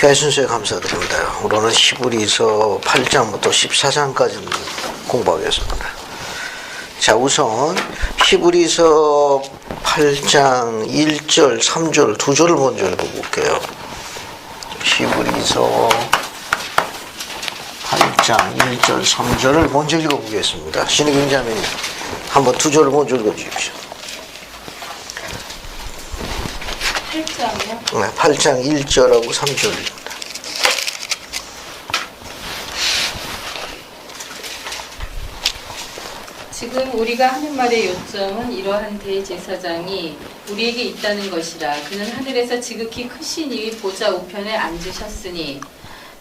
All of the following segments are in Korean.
교회 순서에 감사드립니다. 오늘은 히브리서 8장부터 14장까지 공부하겠습니다. 자, 우선 히브리서 8장 1절, 3절, 2절을 먼저 읽어볼게요. 히브리서 8장 1절, 3절을 먼저 읽어보겠습니다. 신의경 자매님, 한번 2절을 먼저 읽어주십시오. 8장이요? 네, 8장 1절하고 3절입니다. 지금 우리가 하는 말의 요점은 이러한 대제사장이 우리에게 있다는 것이라. 그는 하늘에서 지극히 크시니 보좌 우편에 앉으셨으니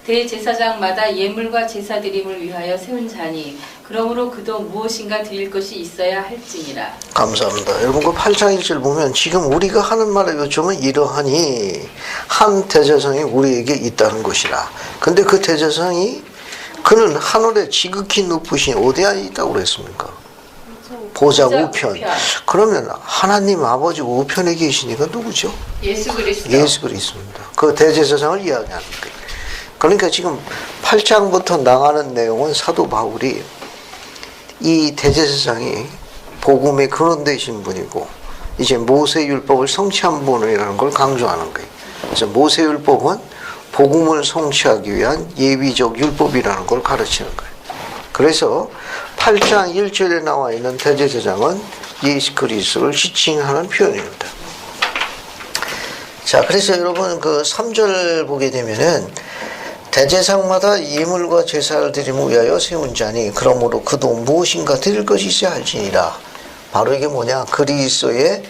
대제사장마다 예물과 제사드림을 위하여 세운 자니 그러므로 그도 무엇인가 드릴 것이 있어야 할지니라. 감사합니다. 여러분 그 8장 1절 보면 지금 우리가 하는 말의 요점은 이러하니 한 대제사장이 우리에게 있다는 것이라. 근데 그 대제사장이 그는 하늘에 지극히 높으신 어디 안에 있다고 그랬습니까? 보좌 우편. 그러면 하나님 아버지 우편에 계시니까 누구죠? 예수 그리스도. 예수 그리스도입니다. 그 대제사장을 이야기하는 거예요. 그러니까 지금 8장부터 나가는 내용은 사도 바울이 이 대제사장이 복음의 근원되신 분이고 이제 모세율법을 성취한 분이라는 걸 강조하는 거예요. 그래서 모세율법은 복음을 성취하기 위한 예비적 율법이라는 걸 가르치는 거예요. 그래서 8장 1절에 나와 있는 대제사장은 예수 그리스도를 지칭하는 표현입니다. 자, 그래서 여러분 그 3절 보게 되면은 대제사장마다 예물과 제사를 드리기 위하여 세운 자니 그러므로 그도 무엇인가 드릴 것이 있어야 할지니라. 바로 이게 뭐냐? 그리스도의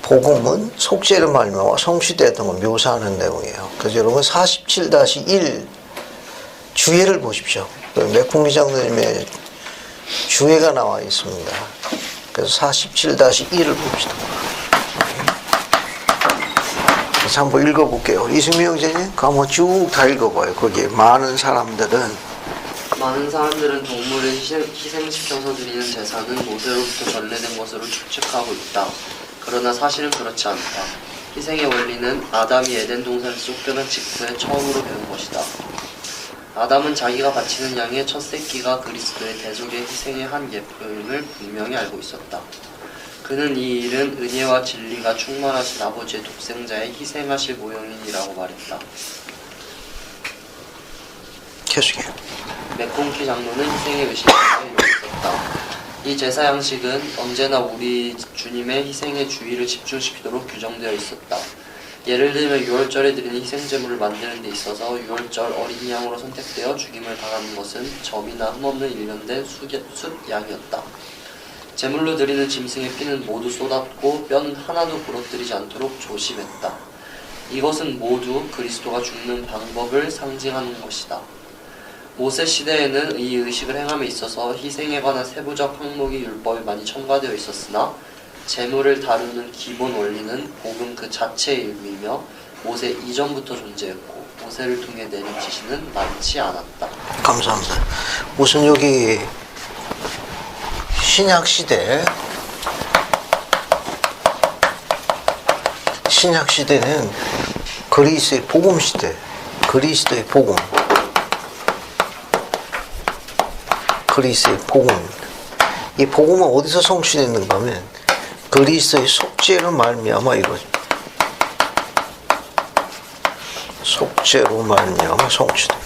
복음은 속죄를 말미암아 성취되었던 걸 묘사하는 내용이에요. 그래서 여러분 47-1 주예를 보십시오. 맥콩리 장로님의 주예가 나와 있습니다. 그래서 47-1을 봅시다. 그래서 한번 읽어볼게요. 이승미 형제님, 그거 한번 쭉 다 읽어봐요. 거기에 많은 사람들은 동물을 희생시켜서 드리는 제사는 모세로부터 전래된 것으로 추측하고 있다. 그러나 사실은 그렇지 않다. 희생의 원리는 아담이 에덴 동산에서 쫓겨난 직후에 처음으로 배운 것이다. 아담은 자기가 바치는 양의 첫 새끼가 그리스도의 대속의 희생의 한 예표임을 분명히 알고 있었다. 그는 이 일은 은혜와 진리가 충만하신 아버지의 독생자의 희생하실 모형이라고 말했다. 계속해요. 맥콩키 장로는 희생의 의식을 이루고 있었다. 이 제사 양식은 언제나 우리 주님의 희생의 주의를 집중시키도록 규정되어 있었다. 예를 들면 6월절에 드리는 희생제물을 만드는 데 있어서 6월절 어린 양으로 선택되어 죽임을 당하는 것은 점이나 흠없는 일련된 숫양이었다. 제물로 드리는 짐승의 피는 모두 쏟았고 뼈는 하나도 부러뜨리지 않도록 조심했다. 이것은 모두 그리스도가 죽는 방법을 상징하는 것이다. 모세 시대에는 이 의식을 행함에 있어서 희생에 관한 세부적 항목이 율법에 많이 첨가되어 있었으나 제물을 다루는 기본 원리는 복음 그 자체의 의미이며 모세 이전부터 존재했고 모세를 통해 내린 지시는 많지 않았다. 감사합니다. 우선 여기 신약 시대는 그리스도의 복음 시대, 그리스도의 복음, 그리스도의 복음입니다. 이 복음은 어디서 성취됐는가 하면 그리스도의 속죄로 말미암아 이거죠. 속죄로 말미암아 성취됩니다.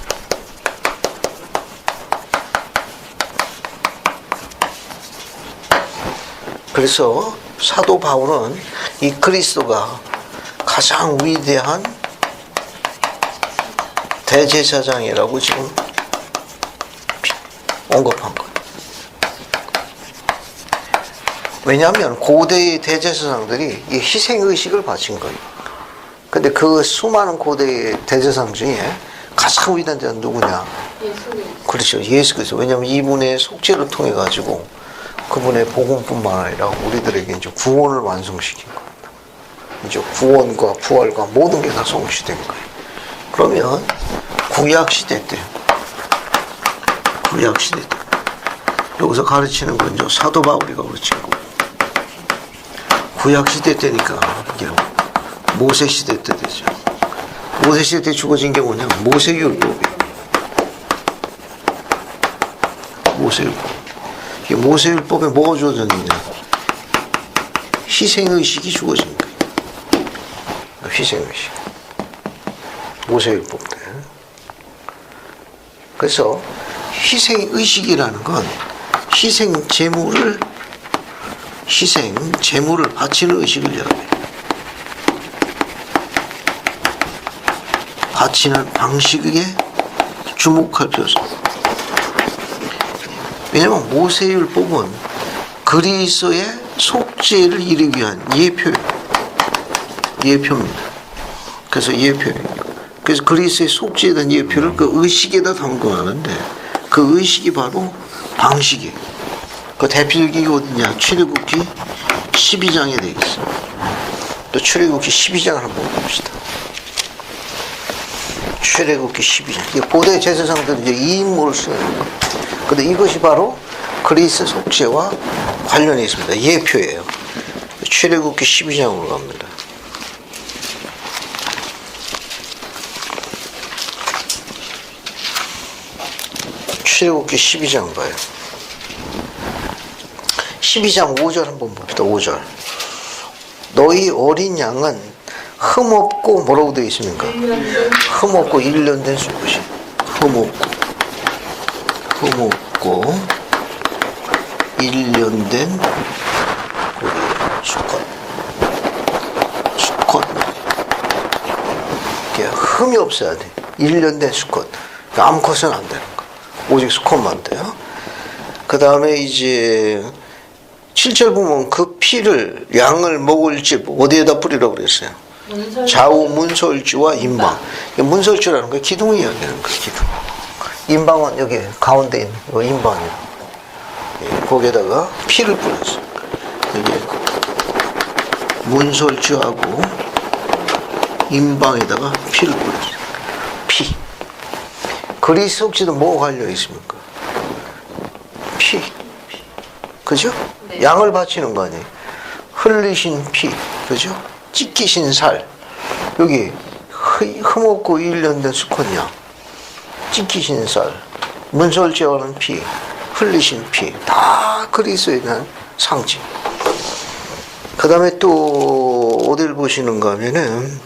그래서 사도 바울은 이 그리스도가 가장 위대한 대제사장이라고 지금 언급한 거예요. 왜냐하면 고대의 대제사장들이 이 희생의식을 바친 거예요. 근데 그 수많은 고대의 대제사장 중에 가장 위대한 자는 누구냐? 예수 그리스도. 그렇죠. 예수 그리스도. 왜냐하면 이분의 속죄를 통해 가지고 그분의 복음뿐만 아니라 우리들에게 이제 구원을 완성시킨 겁니다. 이제 구원과 부활과 모든 게 다 성취된 거예요. 그러면 구약시대 때 여기서 가르치는 건 이제 사도 바울이 가르친 거고 구약시대 때니까 이제 모세시대 때 되죠. 모세 시대 때 주어진 게 뭐냐? 모세율법이에요. 모세율법. 이 모세율법에 뭐가 주어졌느냐? 희생의식이 주어진 거예요. 희생의식. 모세율법 때. 그래서 희생의식이라는 건 희생 제물을 바치는 의식을 얘기해요. 바치는 방식에 주목할 필요성. 왜냐하면 모세율법은 그리스도의 속죄를 이루기 위한 예표입니다. 그래서 예표예요. 그래서 그리스도의 속죄에 대한 예표를 그 의식에다 담궈하는데 그 의식이 바로 방식이에요. 그 대표적인 게 어디냐? 출애굽기 12장에 되어 있어요. 또 출애굽기 12장을 한번 봅시다. 출애굽기 12장. 고대 제사장들은 이제 이 인물을 쓰는 거예요. 근데 이것이 바로 그리스도 속죄와 관련이 있습니다. 예표예요. 출애굽기 12장으로 갑니다. 출애굽기 12장 봐요. 12장 5절 한번 봅시다. 5절. 너희 어린 양은 흠없고 뭐라고 되어 있습니까? 흠없고 1년 된 수컷이. 흠없고 1년 된 수컷. 흠이 없어야 돼. 1년 된 수컷. 암컷은 안 되는 거. 오직 수컷만 돼요. 그 다음에 이제 7절 보면 그 피를 양을 먹을 집 어디에다 뿌리라고 그랬어요? 좌우 문설주와 인방. 문설주라는 거 기둥 이야기하는 거예요. 기둥. 인방은 여기 가운데 있는 거 인방이에요. 거기에다가 피를 뿌렸어요. 여기 문설주하고 인방에다가 피를 뿌렸어요. 피. 그리스도 속죄도 뭐가 갈려 있습니까? 피. 그죠? 네. 양을 바치는 거 아니에요? 흘리신 피. 그죠? 찢기신 살. 여기 흠없고 1년 된 수컷 양. 찢기신 살. 문설죄하는 피. 흘리신 피. 다 그리스도에 대한 상징. 그 다음에 또 어디를 보시는가 하면은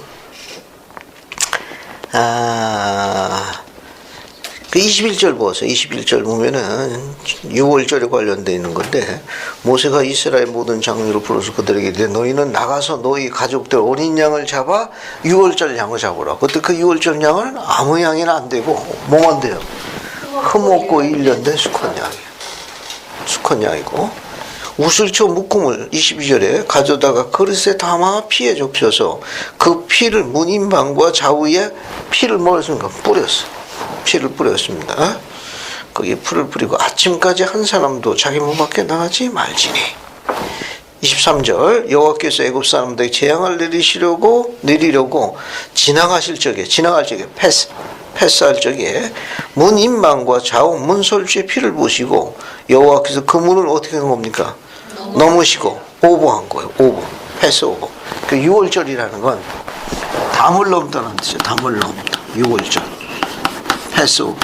그 21절 보세요. 21절 보면은 6월절에 관련되어 있는 건데 모세가 이스라엘 모든 장로를 불러서 그들에게 이르되 너희는 나가서 너희 가족들 어린 양을 잡아 6월절 양을 잡으라. 그때 그 6월절 양은 아무 양이나 안 되고 뭐만 돼요? 흠없고 1년 된 수컷 양이고 우슬초 묶음을 22절에 가져다가 그릇에 담아 피에 좁혀서 그 피를 문인방과 좌우에 피를 뭐했습니까? 피를 뿌렸습니다. 거기에 풀을 뿌리고 아침까지 한 사람도 자기 문 밖에 나가지 말지니. 23절 여호와께서 애굽 사람들에게 재앙을 내리려고 지나갈 적에 패스할 적에 문 인방과 좌우 문설주의 피를 보시고 여호와께서 그 문을 어떻게 한 겁니까? 넘으시고 오버한 거예요. 패스 오버. 그 6월절이라는 건 담을 넘다는 뜻이에요. 담을 넘다. 6월절. 패스 오버.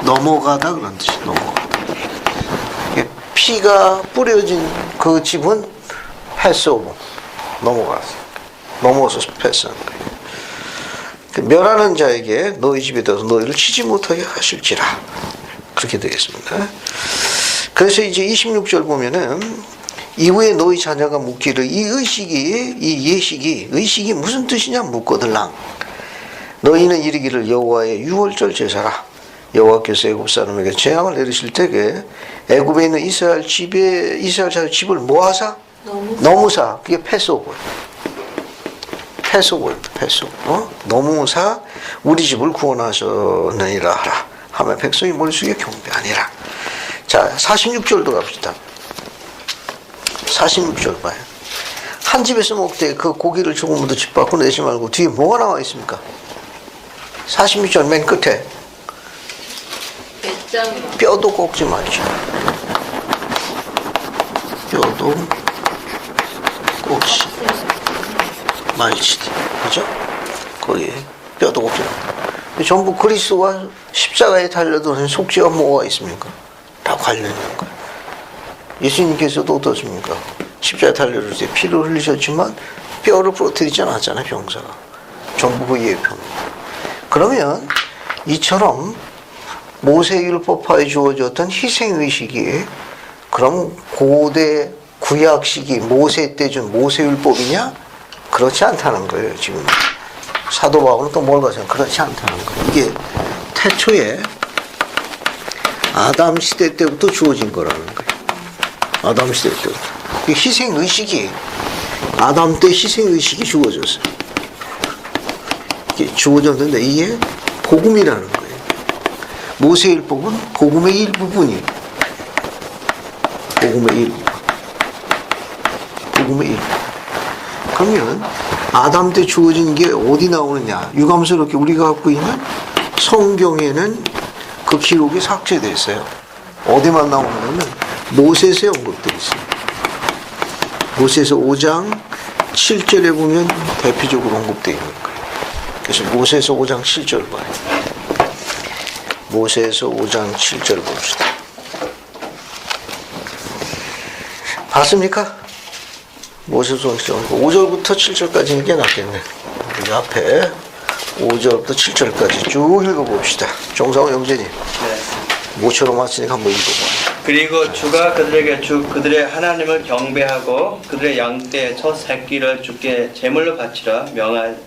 넘어가다 그런 뜻이에요. 넘어가다. 피가 뿌려진 그 집은 패스 오버. 넘어가서 패스하는 거예요. 멸하는 자에게 너희 집에 들어서 너희를 치지 못하게 하실지라. 그렇게 되겠습니다. 그래서 이제 26절 보면은 이후에 너희 자녀가 묻기를 이 의식이 무슨 뜻이냐 묻거들랑. 너희는 이르기를 여호와의 유월절 제사라. 여호와께서 애굽 사람에게 재앙을 내리실 때에 애굽에 있는 이스라엘 자의 집을 모아사 너무사. 그게 패스오버. 너무사 우리 집을 구원하셨느니라 하라. 하며 백성이 머릿속에 경배하니라. 자, 46절도 갑시다. 46절 봐요. 한 집에서 먹되 그 고기를 조금도 집 밖으로 내지 말고 뒤에 뭐가 나와 있습니까? 46절 맨 끝에 뼈도 꺾지 말지. 뼈도 꺾지 말치디, 그죠? 거기에 뼈도 없죠. 전부 그리스도가 십자가에 달려드는 속죄가 뭐가 있습니까? 다 관련 있는 거예요. 예수님께서도 어떻습니까? 십자가에 달려들 때 피를 흘리셨지만 뼈를 부러뜨리지 않았잖아요, 병사가. 전부 그 예표입니다. 그러면 이처럼 모세율법하에 주어졌던 희생의식이 그럼 고대 구약 시기 모세 때 준 모세율법이냐? 그렇지 않다는 거예요, 지금. 사도 바울은 또 뭘 가져요? 그렇지 않다는 거예요. 이게 태초에 아담 시대 때부터 주어진 거라는 거예요. 아담 시대 때부터. 이 희생의식이 아담 때 희생의식이 주어졌어요. 이게 주어졌는데 이게 복음이라는 거예요. 모세율법은 복음의 일부분이에요. 복음의 일부분. 복음의 일부분. 그러면 아담 때 주어진 게 어디 나오느냐? 유감스럽게 우리가 갖고 있는 성경에는 그 기록이 삭제됐어요. 어디만 나오냐면 모세서에 언급되어 있어요. 모세서 5장 7절에 보면 대표적으로 언급되어 있는 거예요. 그래서 모세서 5장 7절 봐요. 모세서 5장 7절 봅시다. 봤습니까? 모세서 5절부터 7절까지 이게 낫겠네. 우리 앞에 5절부터 7절까지 쭉 읽어봅시다. 정상호 영재님. 네. 모처럼 왔으니까 한번 읽어봐요. 그리고 주가 그들에게 그들의 하나님을 경배하고 그들의 양떼 첫 새끼를 주께 제물로 바치라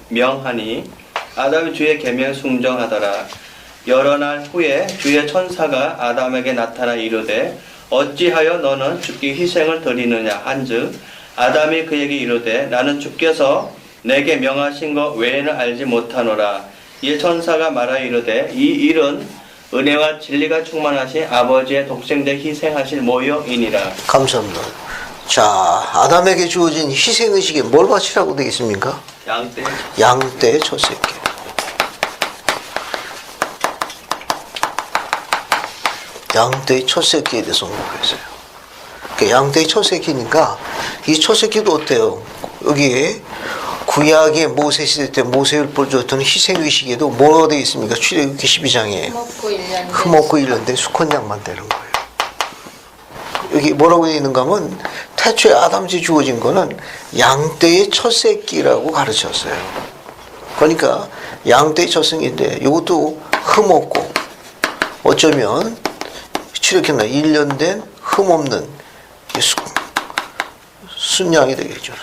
명하니 아담이 주의 계명 순종하더라. 여러 날 후에 주의 천사가 아담에게 나타나 이르되 어찌하여 너는 주께 희생을 드리느냐 한즉 아담이 그에게 이르되 나는 주께서 내게 명하신 것 외에는 알지 못하노라. 이에 천사가 말하여 이르되 이 일은 은혜와 진리가 충만하신 아버지의 독생자 희생하실 모형이니라. 감사합니다. 자, 아담에게 주어진 희생의식에 뭘 바치라고 되어 있습니까? 양떼. 양떼의 첫 새끼. 양떼의 첫 새끼에 대해서 언급했어요. 양떼의 첫 새끼니까 이 첫 새끼도 어때요? 여기에 구약의 모세 시대 때 모세율법을 줬던 희생의식에도 뭐가 되어 있습니까? 출애굽기 12장에 흠없고 일련된 수컷 양만 되는 거예요. 여기 뭐라고 되어 있는가 하면 태초에 아담지 주어진 거는 양떼의 첫 새끼라고 가르쳤어요. 그러니까 양떼의 첫 새끼인데 이것도 흠없고 어쩌면 출애굽기나 1년 된 흠없는 순양이 되겠죠.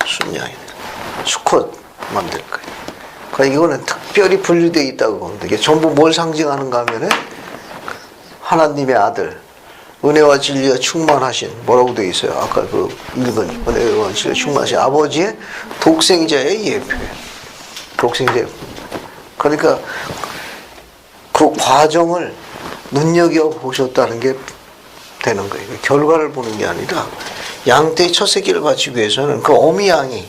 순양이 되겠죠. 수컷만 될 거예요. 그러니까 이거는 특별히 분류되어 있다고 봅니다. 이게 전부 뭘 상징하는가 하면은 하나님의 아들, 은혜와 진리가 충만하신, 뭐라고 되어 있어요? 아까 그 읽은 은혜와 진리가 충만하신 아버지의 독생자의 예표예요. 독생자의. 그러니까 그 과정을 눈여겨보셨다는 게 되는 거예요. 결과를 보는 게 아니라 양떼의 첫 새끼를 바치기 위해서는 그 어미양이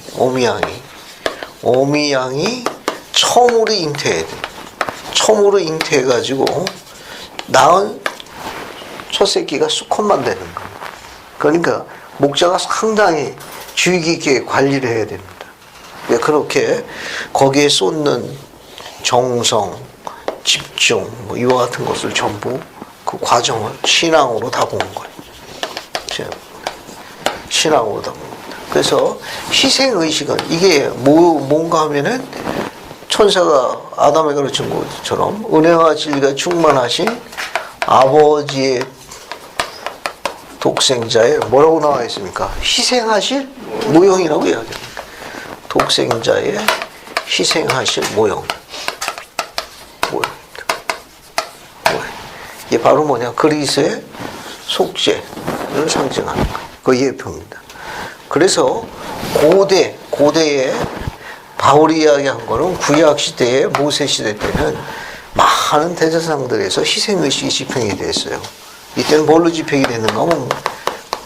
처음으로 잉태해야 돼. 처음으로 잉태해가지고 낳은 첫 새끼가 수컷만 되는 거예요. 그러니까 목자가 상당히 주의 깊게 관리를 해야 됩니다. 그렇게 거기에 쏟는 정성, 집중, 뭐 이와 같은 것을 전부 그 과정을 신앙으로 다 본 거예요. 신앙으로 다 본 겁니다. 그래서 희생의식은 이게 뭔가 하면은 천사가 아담에게 가르친 것처럼 은혜와 진리가 충만하신 아버지의 독생자의 뭐라고 나와 있습니까? 희생하실 모형이라고 이야기합니다. 독생자의 희생하실 모형. 이게 바로 뭐냐? 그리스의 속죄를 상징하는 거예요. 그 예표입니다. 그래서 고대에 바울이 이야기한 거는 구약 시대에 모세 시대 때는 많은 대제사장들에서 희생의식이 집행이 됐어요. 이때는 뭘로 집행이 됐는가 하면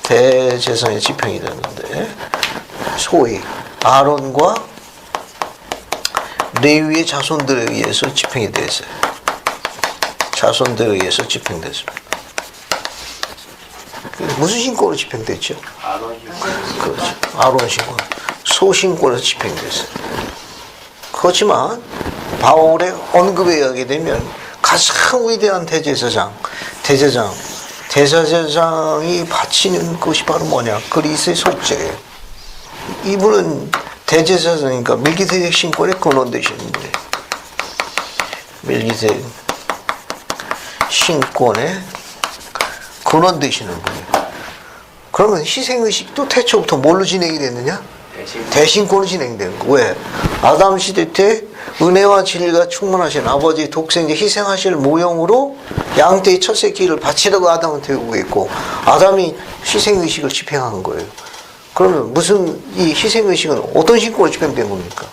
대제사장의 집행이 됐는데 소위 아론과 레위의 자손들에 의해서 집행이 됐어요. 자손들에 의해서 집행됐습니다. 무슨 신권으로 집행됐죠? 아론 그렇죠. 아론 신권. 소신권에서 집행됐어요. 그렇지만 바울의 언급에 의하게 되면 가장 위대한 대제사장이 바치는 것이 바로 뭐냐? 그리스의 속죄예요. 이분은 대제사장이니까 멜기세덱 신권의 근원 되시는 분이에요. 멜기세덱 신권의 근원 되시는 분이에요. 그러면 희생의식도 태초부터 뭘로 진행이 됐느냐? 대신권으로 진행된 거. 왜? 아담 시대 때 은혜와 진리가 충만하신 아버지의 독생자 희생하실 모형으로 양떼의 첫 새끼를 바치라고 아담한테 요구했고, 아담이 희생의식을 집행한 거예요. 그러면 무슨 이 희생의식은 어떤 신권으로 집행된 겁니까?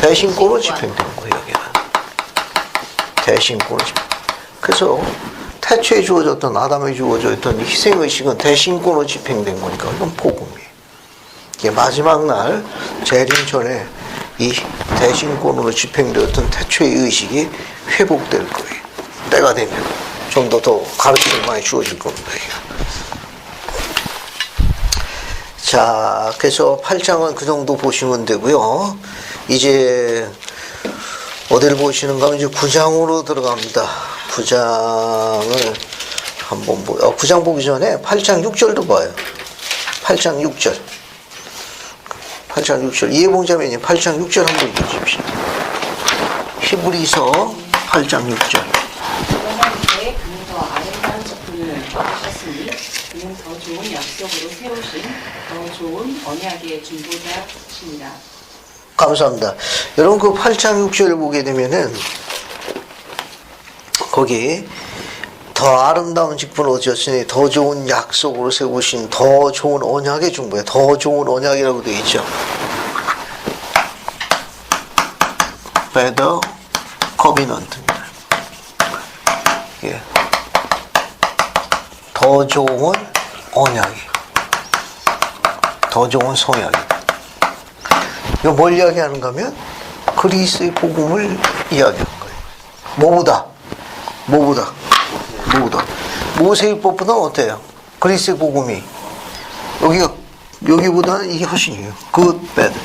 대신권으로 집행된 거예요, 여기는. 대신권으로 집행. 그래서 태초에 주어졌던, 아담에 주어졌던 희생의식은 대신권으로 집행된 거니까 이건 복음이에요. 이게 마지막 날 재림 전에 이 대신권으로 집행되었던 태초의 의식이 회복될 거예요. 때가 되면 좀 더 가르침이 많이 주어질 겁니다. 자, 그래서 8장은 그 정도 보시면 되고요. 이제 어디를 보시는가 하면 이제 9장으로 들어갑니다. 9장을 한번 9장 보기 전에 8장 6절도 봐요. 8장 6절. 8장 6절. 이해봉자매님 8장 6절 한번 읽어주십시오. 히브리서 8장 6절. 그러나 이제 그는 더 아름다운 작품을 하셨으니 그는 더 좋은 약속으로 세우신 더 좋은 언약의 중보자시니라. 감사합니다. 여러분 그 8장 6절을 보게 되면은 거기 더 아름다운 직분을 얻으셨으니 더 좋은 약속으로 세우신 더 좋은 언약의 중보에 더 좋은 언약이라고 되어 있죠. Better covenant. 예. 더 좋은 언약이, 더 좋은 성약이. 이거 뭘 이야기하는가 하면 그리스의 복음을 이야기하는 거예요. 뭐보다? 모세율법보다 어때요? 그리스의 복음이 여기보다는 이게 훨씬이에요. Good, bad.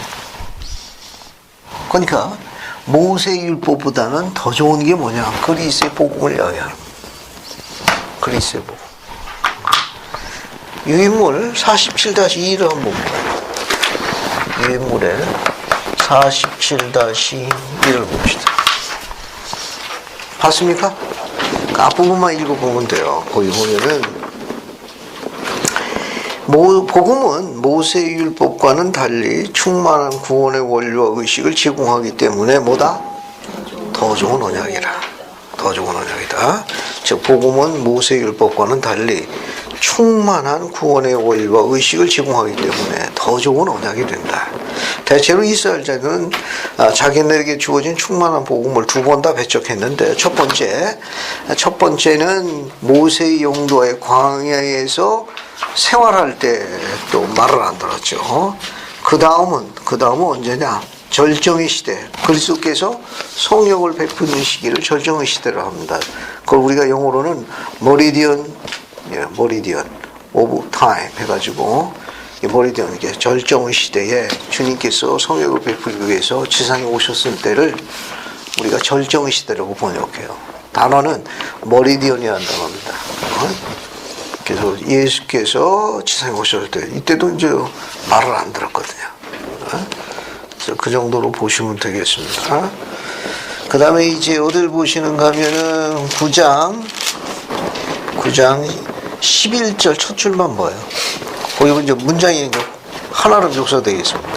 그러니까 모세율법보다는 더 좋은 게 뭐냐? 그리스의 복음을 이야기하는 거예요. 그리스의 복음. 유인물 47-2를 한번 볼까요? 유인물에 47-2를 봅시다. 봤습니까? 그 앞부분만 읽어보면 돼요. 거기 보면은 복음은 모세의 율법과는 달리 충만한 구원의 원리와 의식을 제공하기 때문에 뭐다? 더 좋은 언약이라. 더 좋은 언약이다. 즉 복음은 모세의 율법과는 달리 충만한 구원의 원리와 의식을 제공하기 때문에 더 좋은 언약이 된다. 대체로 이스라엘 자들은 자기네에게 주어진 충만한 복음을 두 번 다 배척했는데 첫 번째는 모세의 용도의 광야에서 생활할 때 또 말을 안 들었죠. 그 다음은 언제냐? 절정의 시대. 그리스도께서 성령을 베푸는 시기를 절정의 시대로 합니다. 그걸 우리가 영어로는 머리디언 오브 타임 해가지고 머리디언 이게 절정의 시대에 주님께서 성령을 베풀기 위해서 지상에 오셨을 때를 우리가 절정의 시대라고 번역해요. 단어는 머리디언이라는 단어입니다. 그래서 예수께서 지상에 오셨을 때 이때도 이제 말을 안 들었거든요. 그래서 그 정도로 보시면 되겠습니다. 그 다음에 이제 어딜 보시는가 하면은 9장 11절 첫 줄만 봐요. 거기 이제 문장이 하나로 묘사되어 있습니다.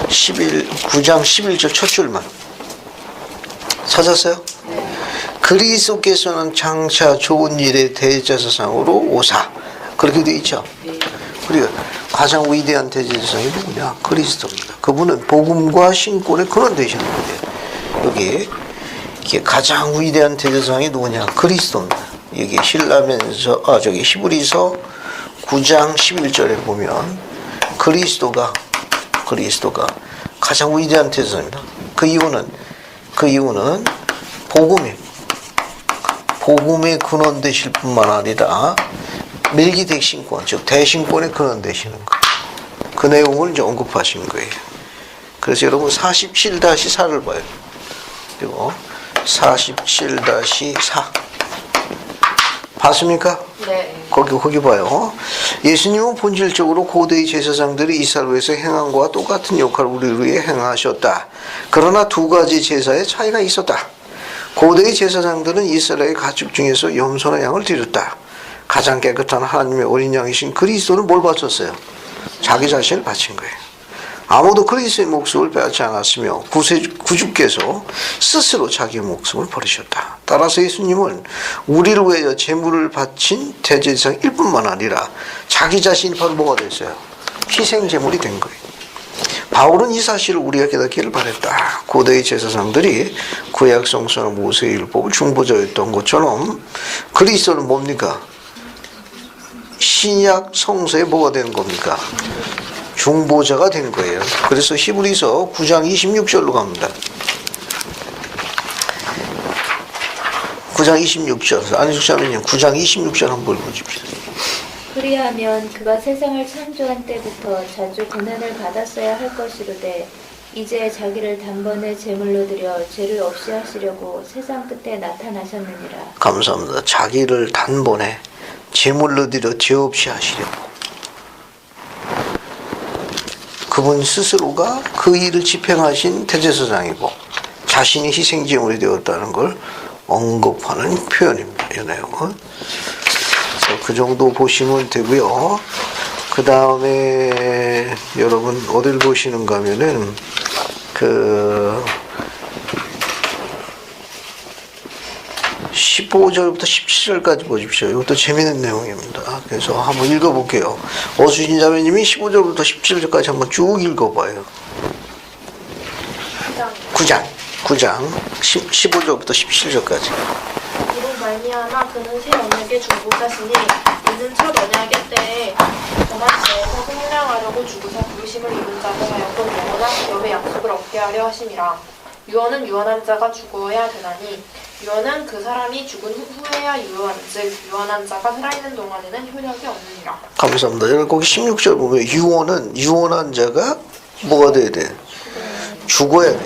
9장 11절 첫 줄만. 찾았어요? 그리스도께서는 장차 좋은 일의 대제사장으로 오사. 그렇게 되어 있죠. 그리고 가장 위대한 대제사장이 누구냐? 그리스도입니다. 그분은 복음과 신권의 근원 되시는 분이에요. 여기 이게 가장 위대한 대제사장이 누구냐? 그리스도입니다. 여기 히브리서 9장 11절에 보면 그리스도가 가장 위대한 대제사장입니다. 그 이유는 복음의 근원 되실 뿐만 아니라 멜기세덱 신권, 즉 대신권의 근원 되시는 거. 그 내용을 이제 언급하신 거예요. 그래서 여러분 47-4를 봐요. 그리고 47-4 봤습니까? 네. 거기 봐요. 예수님은 본질적으로 고대의 제사장들이 이스라엘에서 행한 것과 똑같은 역할을 우리를 위해 행하셨다. 그러나 두 가지 제사에 차이가 있었다. 고대의 제사장들은 이스라엘 가축 중에서 염소나 양을 드렸다. 가장 깨끗한 하나님의 어린 양이신 그리스도는 뭘 바쳤어요? 자기 자신을 바친 거예요. 아무도 그리스도의 목숨을 빼앗지 않았으며 구주께서 스스로 자기의 목숨을 버리셨다. 따라서 예수님은 우리를 위하여 제물을 바친 대제사장일 뿐만 아니라 자기 자신이 바로 뭐가 됐어요? 희생제물이 된 거예요. 바울은 이 사실을 우리가 깨닫기를 바랬다. 고대의 제사장들이 구약 성서나 모세의 율법을 중보자였던 것처럼 그리스도는 뭡니까? 신약 성서에 뭐가 되는 겁니까? 중보자가 된 거예요. 그래서 히브리서 9장 26절로 갑니다. 9장 26절. 안숙자매님 9장 26절 한번 읽어주십시오. 그리하면 그가 세상을 창조한 때부터 자주 고난을 받았어야 할 것이로되 이제 자기를 단번에 제물로 드려 죄를 없이 하시려고 세상 끝에 나타나셨느니라. 감사합니다. 자기를 단번에 제물로 드려 죄 없이 하시려고. 그분 스스로가 그 일을 집행하신 대제사장이고 자신이 희생제물이 되었다는 걸 언급하는 표현입니다. 이 내용은. 그 정도 보시면 되고요. 그 다음에 여러분 어딜 보시는가 하면은 15절부터 17절까지 보십시오. 이것도 재미있는 내용입니다. 그래서 한번 읽어볼게요. 어수진 자매님이 15절부터 17절까지 한번 쭉 읽어봐요. 9장 15절부터 17절까지. 이로 말미암아 그는 새 언약의 중보자시니 이는 첫 언약의 때에 더마시에서 생명하려고 죽으사 부르심을 입은 자가 하였던 영원한 기업의 약속을 얻게 하려 하심이라. 유언은 유언한 자가 죽어야 되나니 유언은 그 사람이 죽은 후에야 유효한즉 유언한 자가 살아있는 동안에는 효력이 없느니라. 감사합니다. 여러분 거기 16절 보면 유언한 자가 뭐가 돼야 돼? 죽어야 돼.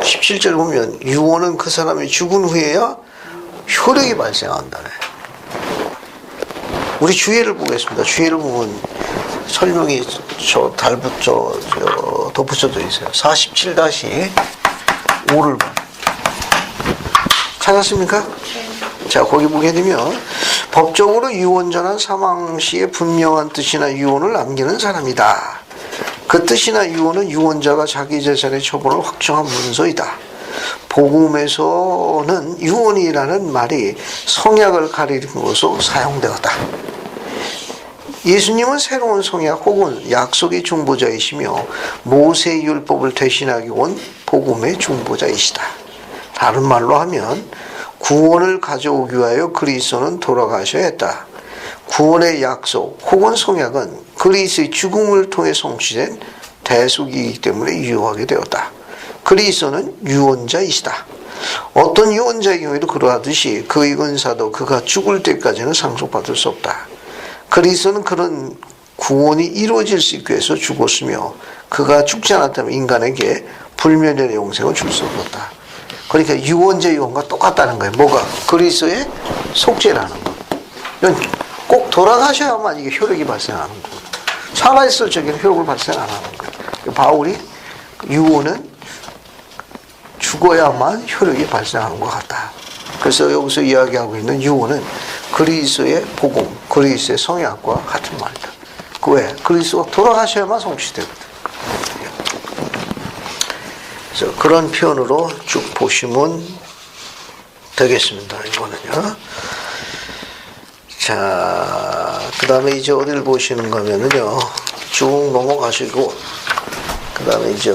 17절 보면 유언은 그 사람이 죽은 후에야 효력이 발생한다네. 우리 주예를 보겠습니다. 주예를 보면 설명이 덧붙여져 있어요. 47-5를 봐. 찾았습니까? 자, 거기 보게 되면 법적으로 유언자는 사망 시에 분명한 뜻이나 유언을 남기는 사람이다. 그 뜻이나 유언은 유언자가 자기 재산의 처분을 확정한 문서이다. 복음에서는 유언이라는 말이 성약을 가리는 것으로 사용되었다. 예수님은 새로운 성약 혹은 약속의 중보자이시며 모세의 율법을 대신하기 온 복음의 중보자이시다. 다른 말로 하면 구원을 가져오기 위하여 그리스도는 돌아가셔야 했다. 구원의 약속 혹은 성약은 그리스도의 죽음을 통해 성취된 대속이기 때문에 유효하게 되었다. 그리스도는 유언자이시다. 어떤 유언자의 경우에도 그러하듯이 그의 은사도 그가 죽을 때까지는 상속받을 수 없다. 그리스도는 그런 구원이 이루어질 수 있기 위해서 죽었으며 그가 죽지 않았다면 인간에게 불멸의 영생을 줄 수 없었다. 그러니까 유언자 유언과 똑같다는 거예요. 뭐가? 그리스도의 속죄라는 거. 이건 꼭 돌아가셔야만 이게 효력이 발생하는 거예요. 살아있을 적에는 효력을 발생 안 하는 거예요. 바울이 유언은 죽어야만 효력이 발생하는 것 같다. 그래서 여기서 이야기하고 있는 유언은 그리스도의 복음, 그리스도의 성약과 같은 말이다. 그 왜? 그리스도가 돌아가셔야만 성취되거든. 그래서 그런 표현으로 쭉 보시면 되겠습니다. 이거는요. 자, 그 다음에 이제 어디를 보시는 거면은요, 쭉 넘어가시고, 그 다음에 이제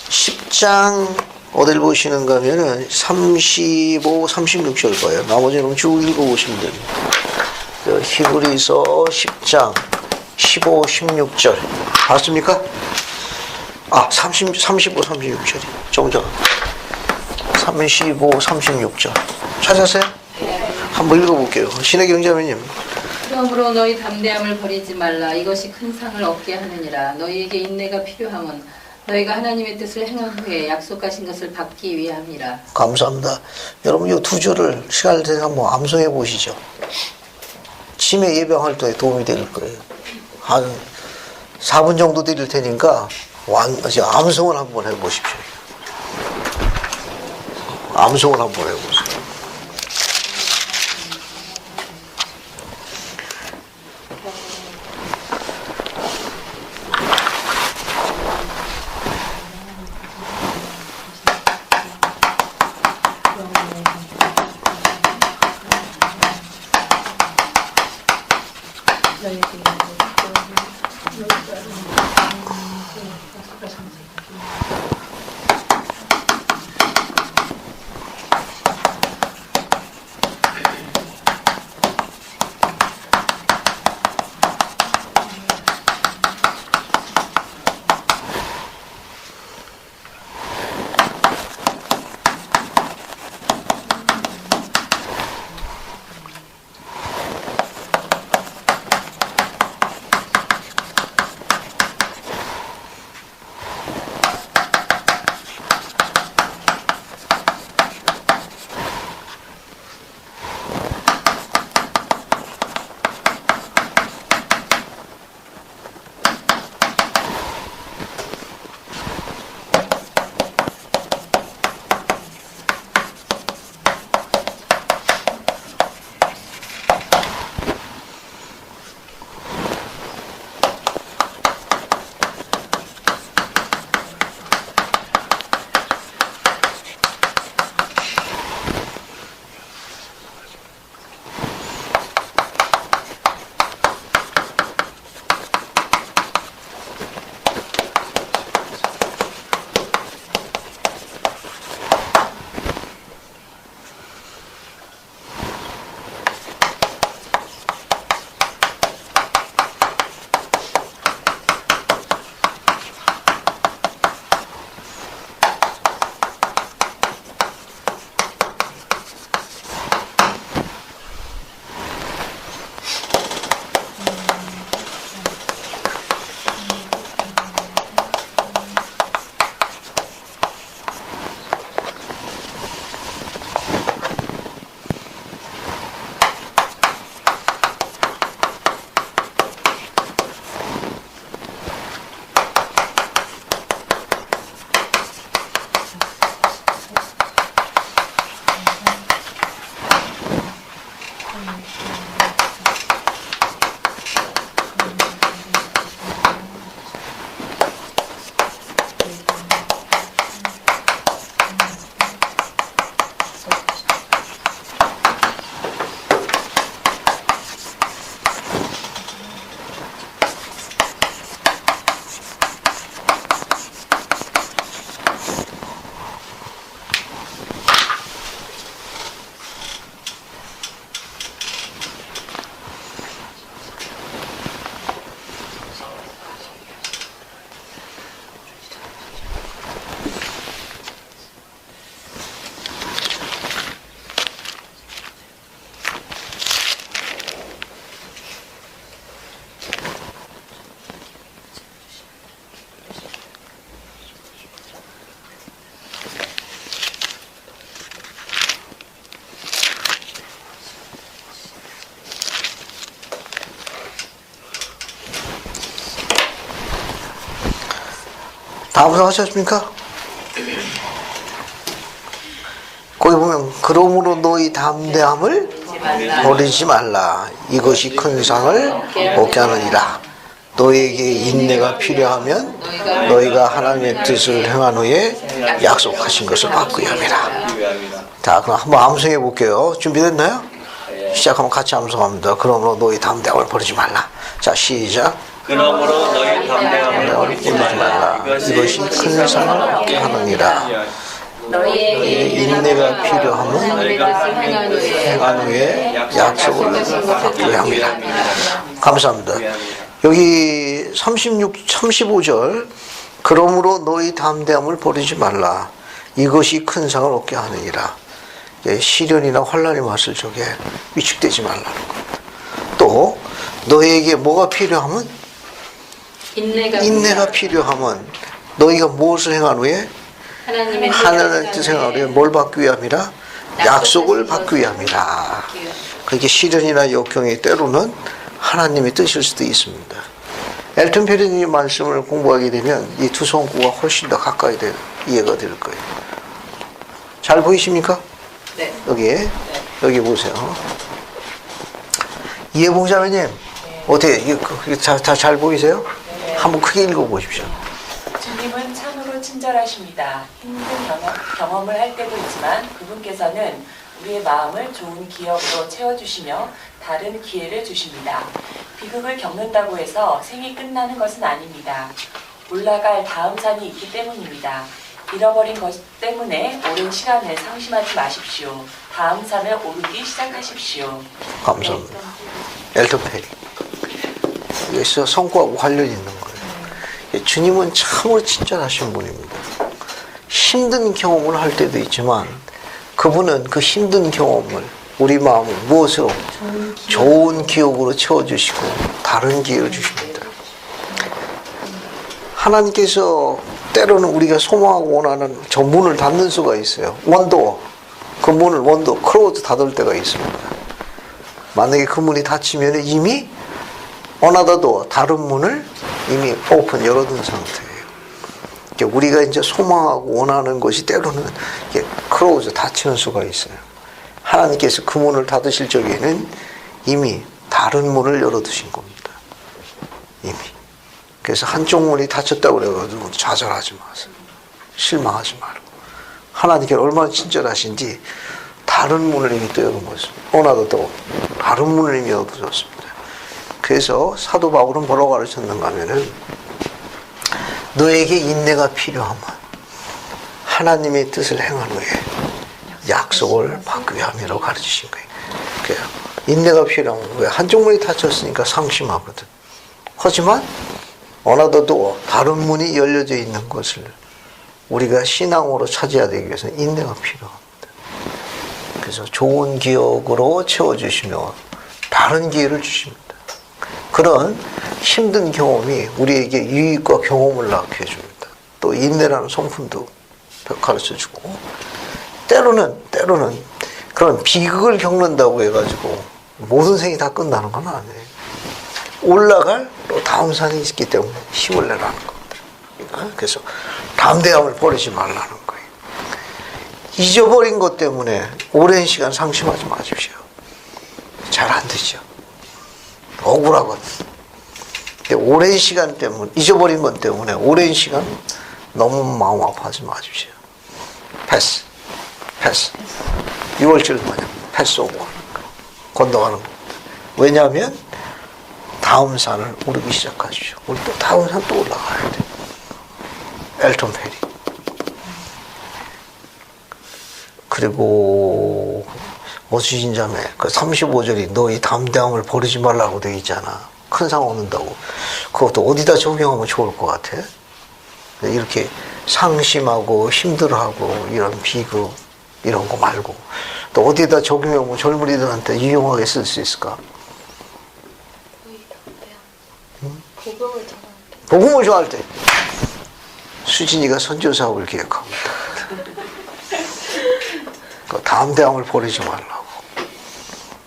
10장 어디를 보시는 거면은 35, 36절 봐요. 나머지는 쭉 읽어보시면 됩니다. 히브리서 10장 15, 16절 봤습니까? 35, 36절이 조금 전 35, 36절 찾았어요? 한번 읽어볼게요. 신의 경자매님. 그러므로 너희 담대함을 버리지 말라. 이것이 큰 상을 얻게 하느니라. 너희에게 인내가 필요함은 너희가 하나님의 뜻을 행한 후에 약속하신 것을 받기 위함이라. 감사합니다. 여러분 이 두 줄을 시간을 내서 한번 암송해 보시죠. 치매 예방 활동에 도움이 될 거예요. 한 4분 정도 드릴 테니까 암송을 한번 해보십시오. 암송을 한번 해보세요. 다 암송하셨습니까? 거기 보면 그러므로 너희 담대함을 버리지 말라. 이것이 큰 상을 얻게 하느니라. 너희에게 인내가 필요하면 너희가 하나님의 뜻을 행한 후에 약속하신 것을 받고 함이라. 자, 그럼 한번 암송해 볼게요. 준비됐나요? 시작하면 같이 암송합니다. 그러므로 너희 담대함을 버리지 말라. 자, 시작. 그러므로 너희 담대함을 버리지 말라. 이것이 큰 상을 얻게 하느니라. 너희에게 인내가 필요하면 하나님의 뜻을 행한 후에 행한 후에 약속을 받고 합니다. 감사합니다. 여기 35절 그러므로 너희 담대함을 버리지 말라. 이것이 큰 상을 얻게 하느니라. 시련이나 환란이 왔을 적에 위축되지 말라는 겁니다. 또 너희에게 뭐가 필요하면 인내가 필요하면 너희가 무엇을 행한 후에 하나님의 하나님의 뜻을 행한 후에 뭘 받기 위함이라? 약속을 받기 위함이라. 그게 시련이나 역경이 때로는 하나님의 뜻일 수도 있습니다. 엘튼 페리님 말씀을 공부하게 되면 이 두 성구가 훨씬 더 가까이 이해가 될 거예요. 잘 보이십니까? 네. 여기 보세요. 이해봉자매님, 어떻게 이게 다 잘 보이세요? 네. 한번 크게 읽어보십시오. 주님은 참으로 친절하십니다. 힘든 경험을 할 때도 있지만 그분께서는 우리의 마음을 좋은 기억으로 채워주시며 다른 기회를 주십니다. 비극을 겪는다고 해서 생이 끝나는 것은 아닙니다. 올라갈 다음 산이 있기 때문입니다. 잃어버린 것 때문에 오랜 시간을 상심하지 마십시오. 다음 산을 오르기 시작하십시오. 감사합니다. 엘튼 페리. 여기서 성구하고 관련이 있는 거예요. 주님은 참으로 친절하신 분입니다. 힘든 경험을 할 때도 있지만 그분은 그 힘든 경험을 우리 마음을 무엇으로? 좋은 기억으로 채워주시고 다른 기회를 주십니다. 하나님께서 때로는 우리가 소망하고 원하는 저 문을 닫는 수가 있어요. 원도, 그 문을 원도 클로즈 닫을 때가 있습니다. 만약에 그 문이 닫히면 이미 어나더도 다른 문을 이미 오픈 열어둔 상태예요. 우리가 이제 소망하고 원하는 것이 때로는 클로즈 닫히는 수가 있어요. 하나님께서 그 문을 닫으실 적에는 이미 다른 문을 열어두신 겁니다. 이미. 그래서 한쪽 문이 닫혔다고 그래가지고 좌절하지 마세요. 실망하지 말고. 하나님께서 얼마나 친절하신지 다른 문을 이미 또 열어놓습니다. 어나더도 다른 문을 이미 열어두셨습니다. 그래서 사도 바울은 뭐라고 가르쳤는가 하면은 너에게 인내가 필요하면 하나님의 뜻을 행한 후에 약속을 받기 위함이라고 가르치신 거예요. 그래요. 인내가 필요하면 왜 한쪽 문이 닫혔으니까 상심하거든. 하지만 어나더도 다른 문이 열려져 있는 것을 우리가 신앙으로 찾아야 되기 위해서는 인내가 필요합니다. 그래서 좋은 기억으로 채워주시며 다른 기회를 주십니다. 그런 힘든 경험이 우리에게 유익과 경험을 낳게 해줍니다. 또 인내라는 성품도 가르쳐주고 때로는 그런 비극을 겪는다고 해가지고 모든 생이 다 끝나는 건 아니에요. 올라갈 또 다음 산이 있기 때문에 힘을 내라는 겁니다. 그래서 담대함을 버리지 말라는 거예요. 잊어버린 것 때문에 오랜 시간 상심하지 마십시오. 잘 안 되죠. 억울하거든. 오랜 시간 때문에, 잊어버린 것 때문에 오랜 시간 너무 마음 아파하지 마십시오. 패스. 6월절 마냥 패스 오고 건너가는 겁니다. 왜냐하면 다음 산을 오르기 시작하십시오. 우리 또 다음 산 또 올라가야 돼. 엘튼 페리. 그리고 어수신자매 그 35절이 너희 담대함을 버리지 말라고 되어 있잖아. 큰 상황 얻는다고. 그것도 어디다 적용하면 좋을 것 같아? 이렇게 상심하고 힘들어하고 이런 비극 이런 거 말고 또 어디다 적용하면 젊은이들한테 유용하게 쓸 수 있을까? 복음을 전할 때 수진이가 선교사업을 기획합니다. 그 담대함을 버리지 말라고.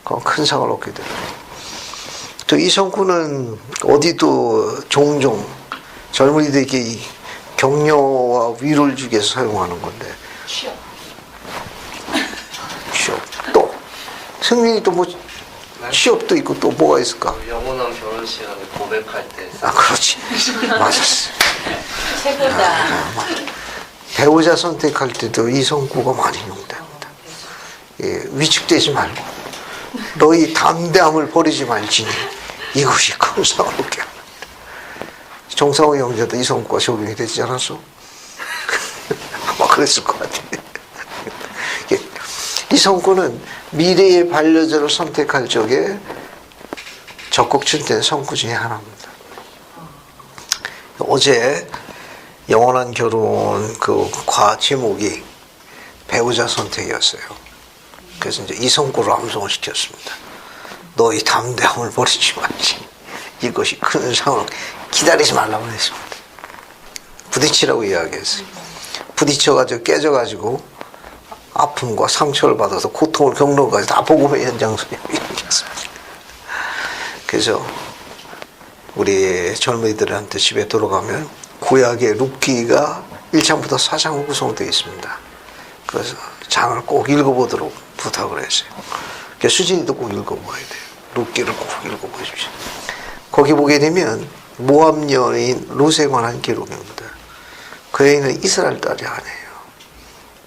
그건 큰 상을 얻게 돼요. 또 이 성구는 어디도 종종 젊은이들에게 이 격려와 위로를 주기 위해서 사용하는 건데. 취업. 또 승민이 또 뭐 취업도 있고 또 뭐가 있을까? 영원한 결혼 시간에 고백할 때. 아 그렇지. 맞았어. 최고다. 배우자 선택할 때도 이 성구가 많이 용됩니다. 예, 위축되지 말고 너희 담대함을 버리지 말지니 이것이 큰 상을 얻게 합니다. 정상호 형제도 이 성구가 적용이 되지 않았어? 아마 그랬을 것 같아. 예, 이 성구는 미래의 반려자를 선택할 적에 적극 출된 성구 중에 하나입니다. 어제 영원한 결혼 그 제목이 배우자 선택이었어요. 그래서 이제 이 성구를 암송을 시켰습니다. 너희 담대함을 버리지 말지. 이것이 큰 상으로 기다리지 말라고 했습니다. 부딪히라고 이야기했어요. 부딪혀가지고 깨져가지고 아픔과 상처를 받아서 고통을 겪는 것까지 다 복음의 연장선이 이야기했습니다. 그래서 우리 젊은이들한테 집에 들어가면 구약의 룻기가 1장부터 4장으로 구성되어 있습니다. 그래서 장을 꼭 읽어보도록 부탁을 했어요. 수진이도 꼭 읽어봐야 돼요. 룻기를 꼭 읽어보십시오. 거기 보게 되면 모압 여인 룻에 관한 기록입니다. 그 여인은 이스라엘 딸이 아니에요.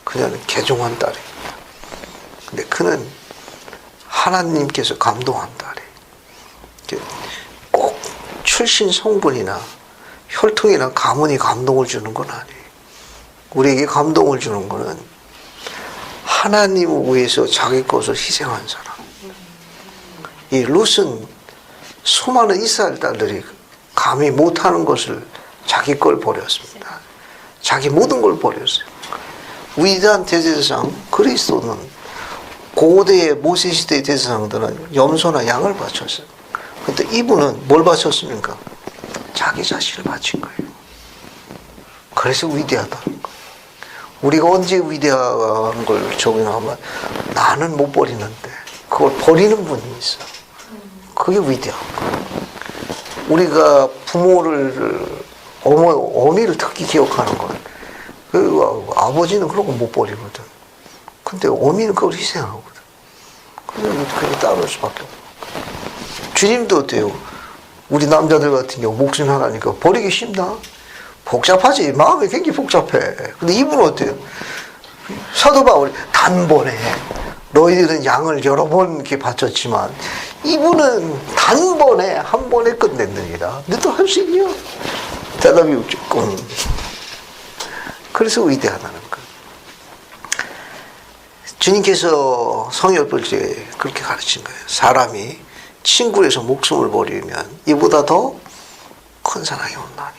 그녀는 개종한 딸입니다. 근데 그는 하나님께서 감동한 딸이에요. 꼭 출신 성분이나 혈통이나 가문이 감동을 주는 건 아니에요. 우리에게 감동을 주는 거는 하나님을 위해서 자기 것을 희생한 사람. 이 룻은 수많은 이스라엘 딸들이 감히 못하는 것을 자기 걸 버렸습니다. 자기 모든 걸 버렸어요. 위대한 대제사장 그리스도는 고대의 모세시대의 대제사장들은 염소나 양을 바쳤어요. 근데 이분은 뭘 바쳤습니까? 자기 자신을 바친 거예요. 그래서 위대하다는 거예요. 우리가 언제 위대한 걸 적용하면 나는 못 버리는데 그걸 버리는 분이 있어. 그게 위대한 거예요. 우리가 부모를 어미를 특히 기억하는 거예요. 아버지는 그런 거 못 버리거든. 근데 어미는 그걸 희생하거든. 그게 따를 수밖에 없어. 주님도 어때요? 우리 남자들 같은 경우 목숨 하나니까 버리기 쉽나? 복잡하지. 마음이 굉장히 복잡해. 근데 이분은 어때요? 사도 바울이 단번에 너희들은 양을 여러 번 이렇게 바쳤지만 이분은 단번에 한 번에 끝냈느니라. 너도 할 수 있냐? 대답이 조금. 그래서 위대하다는 거예요. 주님께서 성혈불 때 그렇게 가르친 거예요. 사람이 친구에서 목숨을 버리면 이보다 더 큰 사랑이 온다니.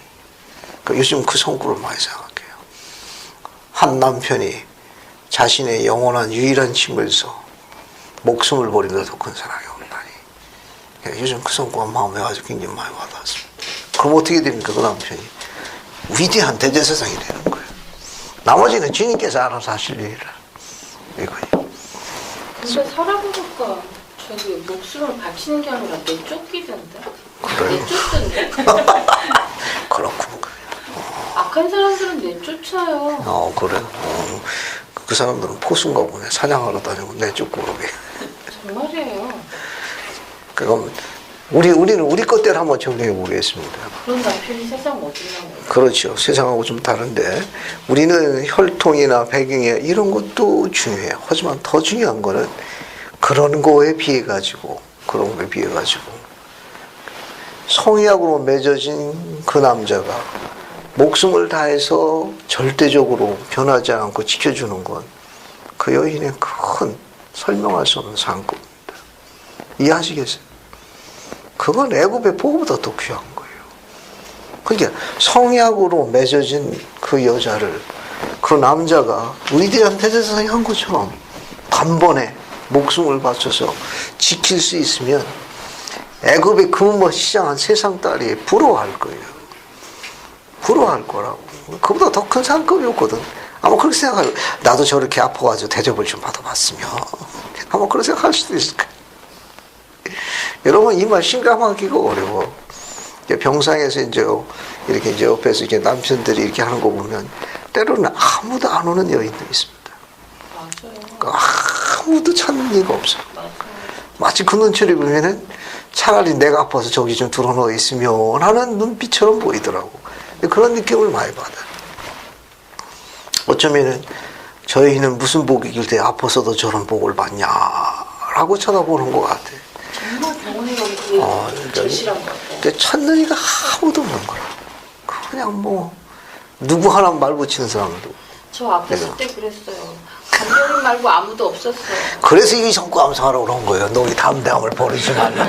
그러니까 요즘 그 성구를 많이 생각해요. 한 남편이 자신의 영원한 유일한 친구에서 목숨을 버리는 더 큰 사랑이 온다니. 그러니까 요즘 그 성구가 마음에 아주 굉장히 많이 와닿았습니다. 그럼 어떻게 됩니까? 그 남편이 위대한 대제사장이 되는 거예요. 나머지는 주님께서 알아서 하실 일이라. 이거요. 근데 살아보니까 저기 목숨을 바치는 게 아니라 내쫓기던데. 그래요? 내쫓던데. 그렇군. 악한 사람들은 내쫓아요. 그래. 그 사람들은 포수인가 보네. 사냥하러 다니고 내쫓고 그러게. 정말이에요. 그럼 우리는 우리 것대로 한번 정리해 보겠습니다. 그런 남편이 세상 어디냐고. 그렇죠. 세상하고 좀 다른데 우리는 혈통이나 배경이나 이런 것도 중요해요. 하지만 더 중요한 거는 그런 거에 비해 가지고 성약으로 맺어진 그 남자가 목숨을 다해서 절대적으로 변하지 않고 지켜주는 건 그 여인의 큰 설명할 수 없는 상급입니다. 이해하시겠어요? 그건 애굽의 복보다 더 귀한 거예요. 그러니까 성약으로 맺어진 그 여자를 그 남자가 위대한 대제사장이 한 것처럼 단번에 목숨을 바쳐서 지킬 수 있으면 애굽의 금을 시장한 세상 딸이 부러워할 거예요. 부러워할 거라고. 그보다 더 큰 상급이 없거든. 아마 그렇게 생각해요. 나도 저렇게 아파가지고 대접을 좀 받아봤으면 아마 그렇게 생각할 수도 있을 거예요. 여러분 이 말 심각하기가 어려워. 병상에서 이렇게 옆에서 이렇게 남편들이 이렇게 하는 거 보면 때로는 아무도 안 오는 여인도 있습니다. 맞아요. 아무도 찾는 이가 없어요. 맞아요. 마치 그 눈초리 보면은 차라리 내가 아파서 저기 좀 들어놓아 있으면 하는 눈빛처럼 보이더라고. 그런 느낌을 많이 받아요. 어쩌면은 저희는 무슨 복이길 때 아파서도 저런 복을 받냐라고 쳐다보는 것 같아요. 정말 병원에 가면 그게 절실한 것 같아요. 근데 찾는 이가 아무도 없는 거라. 그냥 뭐 누구 하나 말 붙이는 사람도. 저 아팠을 때 그랬어요. 감독님 말고 아무도 없었어요. 그래서 이 성과 암상하러 오는 거예요. 너희 담대함을 버리지 말라.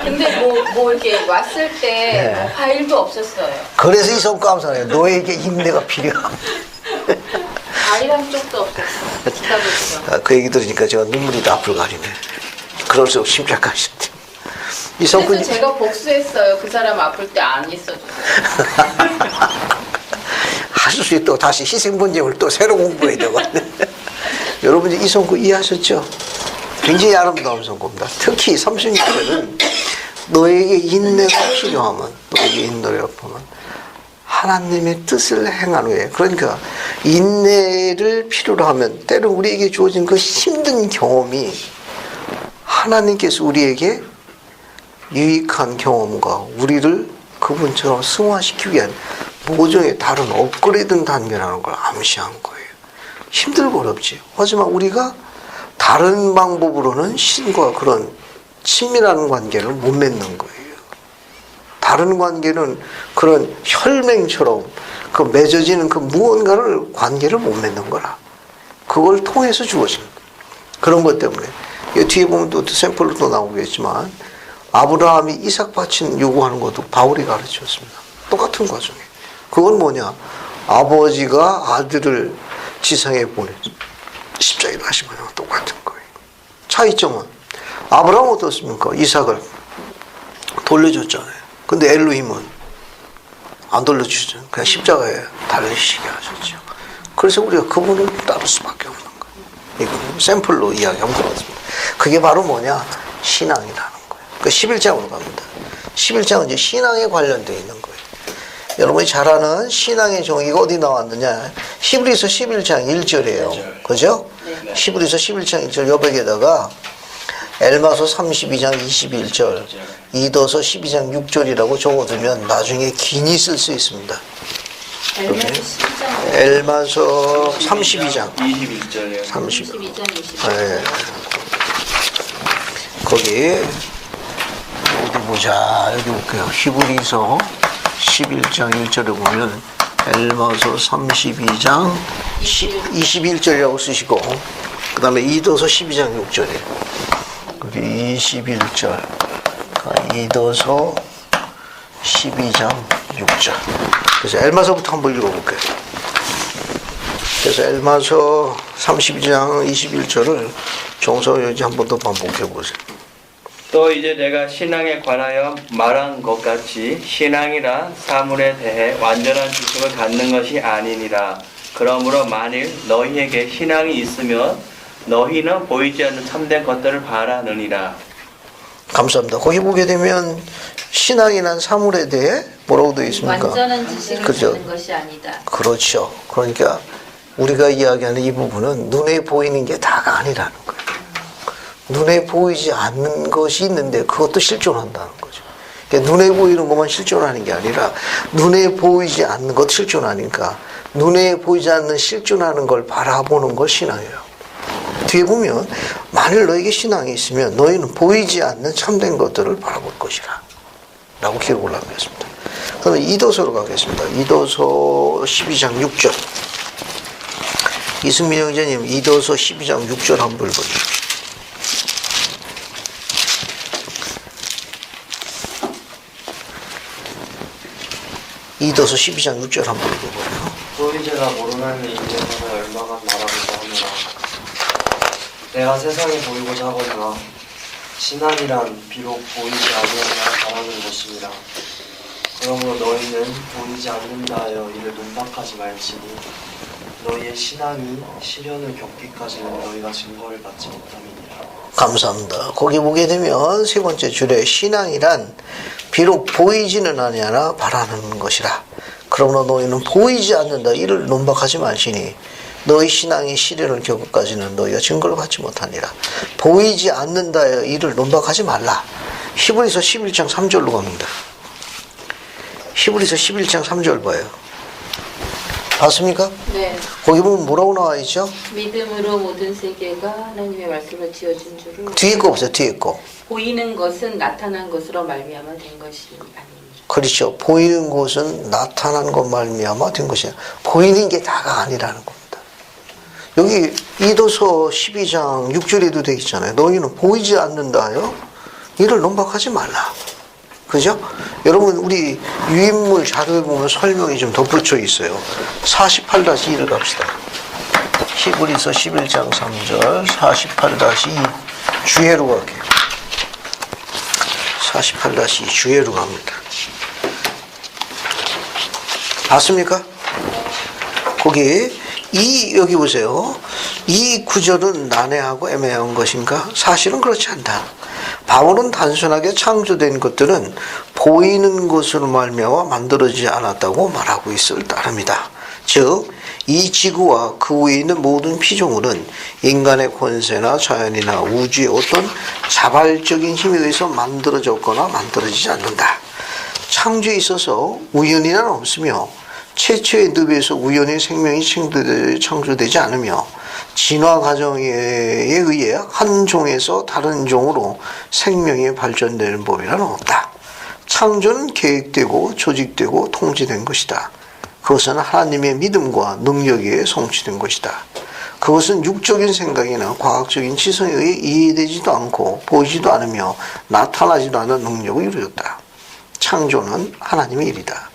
근데 뭐 이렇게 왔을 때 네. 과일도 없었어요. 그래서 이 성과 암상해요. 너에게 인내가 필요하다. 과일한 쪽도 없었어요. 기다 보시면. 그 얘기 들으니까 제가 눈물이 다 앞을 가리네. 그럴수록 심각하신데. 이 성꾼이 그래서 제가 복수했어요. 그 사람 아플 때 안 있어줬어요. 수술이 또 다시 희생번짐을 또 새로 공부해야 되거든요. 여러분 이 선고 이해하셨죠? 굉장히 아름다운 선고입니다. 특히 36절은 너에게 인내가 필요하면, 너에게 인내가 필요하면 하나님의 뜻을 행한 후에, 그러니까 인내를 필요로 하면 때로 우리에게 주어진 그 힘든 경험이 하나님께서 우리에게 유익한 경험과 우리를 그분처럼 승화시키기 위한 모종의 다른 업그레이드 단계라는 걸 암시한 거예요. 힘들고 어렵지. 하지만 우리가 다른 방법으로는 신과 그런 친밀한 관계를 못 맺는 거예요. 다른 관계는 그런 혈맹처럼 그 맺어지는 그 무언가를 관계를 못 맺는 거라. 그걸 통해서 주어진 거예요. 그런 것 때문에 뒤에 보면 또 샘플로 또 나오겠지만 아브라함이 이삭 바친 요구하는 것도 바울이 가르쳤습니다. 똑같은 과정이에요. 그건 뭐냐? 아버지가 아들을 지상에 보내 십자가를 하신 거랑 똑같은 거예요. 차이점은 아브라함은 어떻습니까? 이삭을 돌려줬잖아요. 근데 엘로힘은 안 돌려주죠. 그냥 십자가에 달리시게 하셨죠. 그래서 우리가 그분을 따를 수밖에 없는 거예요. 이거 샘플로 이야기하면 그렇습니다. 그게 바로 뭐냐? 신앙이라는 거예요. 그 11장으로 갑니다. 11장은 이제 신앙에 관련되어 있는 거예요. 여러분이 잘 아는 신앙의 정의가 어디 나왔느냐? 히브리서 11장 1절이에요. 그죠? 네. 히브리서 11장 1절 여백에다가 엘마서 32장 21절, 이도서 12장 6절이라고 적어두면 나중에 긴히 쓸 수 있습니다. 엘마서 32장 21절이요. 32장 22장 네. 거기 어디 보자. 여기 볼게요. 히브리서 11장 1절에 보면 엘마서 32장 21절이라고 쓰시고 그 다음에 이도서 12장 6절이에요. 우리 21절 이도서 12장 6절. 그래서 엘마서부터 한번 읽어볼게요. 그래서 엘마서 32장 21절을 정서여지 한 번 더 반복해 보세요. 또 이제 내가 신앙에 관하여 말한 것 같이 신앙이라 사물에 대해 완전한 지식을 갖는 것이 아니니라. 그러므로 만일 너희에게 신앙이 있으면 너희는 보이지 않는 참된 것들을 바라느니라. 감사합니다. 거기 보게 되면 신앙이란 사물에 대해 뭐라고 되어 있습니까? 완전한 지식을 그죠? 갖는 것이 아니다. 그렇죠. 그러니까 우리가 이야기하는 이 부분은 눈에 보이는 게 다가 아니라는 거예요. 눈에 보이지 않는 것이 있는데 그것도 실존한다는 거죠. 그러니까 눈에 보이는 것만 실존하는 게 아니라 눈에 보이지 않는 것 실존하니까 눈에 보이지 않는 실존하는 걸 바라보는 것 신앙이에요. 뒤에 보면 만일 너에게 신앙이 있으면 너희는 보이지 않는 참된 것들을 바라볼 것이라 라고 기록을 남겼습니다. 그러면 이도서로 가겠습니다. 이도서 12장 6절. 이승민 형제님 이도서 12장 6절 한번 읽어주십시오. 이도서 12장 6절 한번 읽어보세요. 또 이제가 모르는 인생에서 얼마가 말하고자 하노라. 내가 세상에 보이고자 하거니와 신앙이란 비록 보이지 아니하나 바라는 것이니라. 그러므로 너희는 보이지 않는다 하여 이를 논박하지 말지니 너희의 신앙이 시련을 겪기까지는 너희가 증거를 받지 못함이니라. 감사합니다. 거기 보게 되면 세 번째 줄에 신앙이란 비록 보이지는 아니하나 바라는 것이라. 그러므로 너희는 보이지 않는다 이를 논박하지 말지니 너희 신앙이 시련을 겪기까지는 너희가 증거를 받지 못하니라. 보이지 않는다 이를 논박하지 말라. 히브리서 11장 3절로 갑니다. 히브리서 11장 3절 봐요. 봤습니까? 네. 거기 보면 뭐라고 나와 있죠? 믿음으로 모든 세계가 하나님의 말씀을 지어준 줄을 뒤에 거 보세요. 뒤에 거. 보이는 것은 나타난 것으로 말미암아 된 것이 아닙니다. 그렇죠. 보이는 것은 나타난 것 말미암아 된 것이야. 보이는 게 다가 아니라는 겁니다. 여기 이도서 12장 6절에도 되어 있잖아요. 너희는 보이지 않는다 하여 이를 논박하지 말라. 그죠? 여러분 우리 유인물 자료에 보면 설명이 좀 덧붙여 있어요. 48-2를 갑시다. 히브리서 11장 3절 48-2 주해로 갈게요. 48-2 주해로 갑니다. 봤습니까? 거기 여기 보세요. 이 구절은 난해하고 애매한 것인가? 사실은 그렇지 않다. 바울은 단순하게 창조된 것들은 보이는 것으로 말미암아 만들어지지 않았다고 말하고 있을 따름이다. 즉, 이 지구와 그 위에 있는 모든 피조물은 인간의 권세나 자연이나 우주의 어떤 자발적인 힘에 의해서 만들어졌거나 만들어지지 않는다. 창조에 있어서 우연이란 없으며 최초의 늪에서 우연히 생명이 창조되지 않으며 진화 과정에 의해 한 종에서 다른 종으로 생명이 발전되는 법이란 없다. 창조는 계획되고 조직되고 통제된 것이다. 그것은 하나님의 믿음과 능력에 의해 성취된 것이다. 그것은 육적인 생각이나 과학적인 지성에 의해 이해되지도 않고 보이지도 않으며 나타나지도 않은 능력을 이루어졌다. 창조는 하나님의 일이다.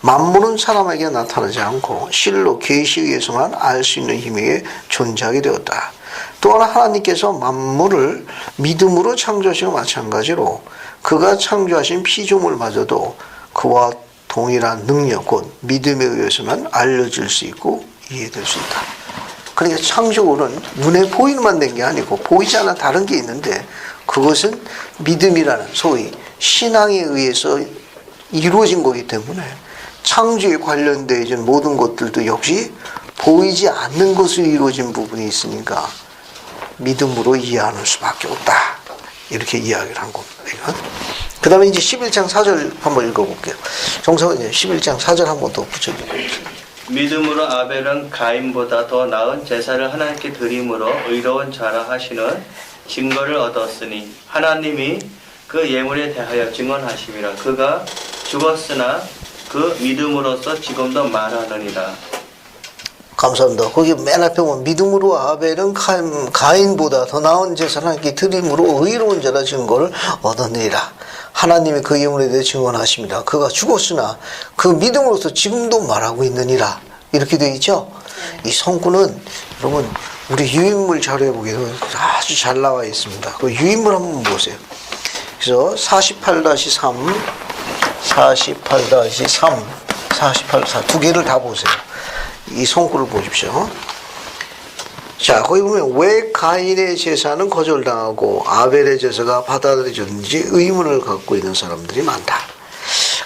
만물은 사람에게 나타나지 않고 실로 계시에 의해서만 알 수 있는 힘에 의해 존재하게 되었다. 또한 하나님께서 만물을 믿음으로 창조하신 것과 마찬가지로 그가 창조하신 피조물마저도 그와 동일한 능력, 곧 믿음에 의해서만 알려질 수 있고 이해될 수 있다. 그러니까 창조는 눈에 보이는만 된 게 아니고 보이지 않는 다른 게 있는데 그것은 믿음이라는 소위 신앙에 의해서 이루어진 거기 때문에 창조에 관련된 모든 것들도 역시 보이지 않는 것으로 이루어진 부분이 있으니까 믿음으로 이해하는 수밖에 없다. 이렇게 이야기를 한 겁니다. 그 다음에 이제 11장 4절 한번 읽어볼게요. 정석은 이제 11장 4절 한번 더 붙여주세요. 믿음으로 아벨은 가인보다 더 나은 제사를 하나님께 드림으로 의로운 자라 하시는 증거를 얻었으니 하나님이 그 예물에 대하여 증언하심이라. 그가 죽었으나 그 믿음으로써 지금도 말하느니라. 감사합니다. 거기 맨 앞에 보면 믿음으로 아벨은 가인보다 더 나은 제사를 하나님께 드림으로 의로운 자라 증거를 얻었느니라. 하나님이 그 예물에 대해 증언하십니다. 그가 죽었으나 그 믿음으로서 지금도 말하고 있느니라. 이렇게 되어 있죠. 이 성구는 여러분 우리 유인물 자료에 보기에도 아주 잘 나와 있습니다. 그 유인물 한번 보세요. 그래서 48-3 48 두 개를 다 보세요. 이 성구를 보십시오. 자, 거기 보면 왜 가인의 제사는 거절당하고 아벨의 제사가 받아들여졌는지 의문을 갖고 있는 사람들이 많다.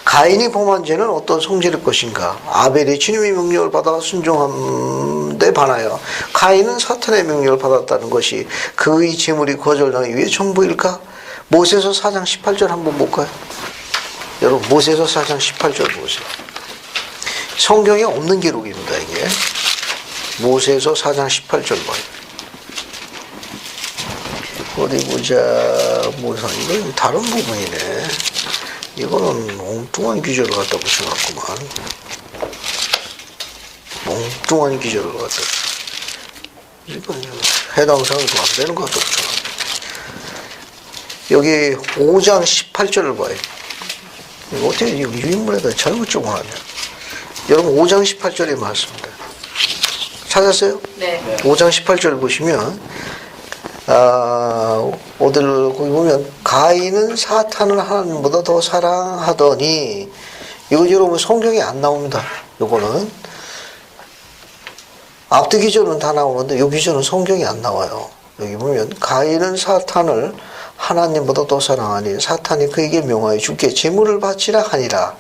가인이 범한 죄는 어떤 성질일 것인가? 아벨이 주님의 명령을 받아 순종한 데 반하여 가인은 사탄의 명령을 받았다는 것이 그의 제물이 거절당하기 위해 전부일까? 모세서 4장 18절 한번 볼까요? 여러분 모세서 4장 18절 보세요. 성경에 없는 기록입니다. 이게 모세서 4장 18절 봐요. 어디 보자. 이건 다른 부분이네. 이거는 엉뚱한 기절을 갖다 붙여놨구만. 엉뚱한 기절을 갖다. 이건 해당사항도 안 되는 것 같다 붙여놨네. 여기 5장 18절을 봐요. 이거 어떻게 유인물에다 잘못 적어놨냐. 여러분 5장 18절의 말씀입니다. 찾았어요? 네. 5장 18절 보시면 거기 보면 가인은 사탄을 하나님보다 더 사랑하더니 이거 여러분 성경에 안 나옵니다. 요거는 앞뒤 기조는 다 나오는데 요 기조는 성경에 안 나와요. 여기 보면 가인은 사탄을 하나님보다 더 사랑하니 사탄이 그에게 명하여 주께 제물을 바치라 하니라.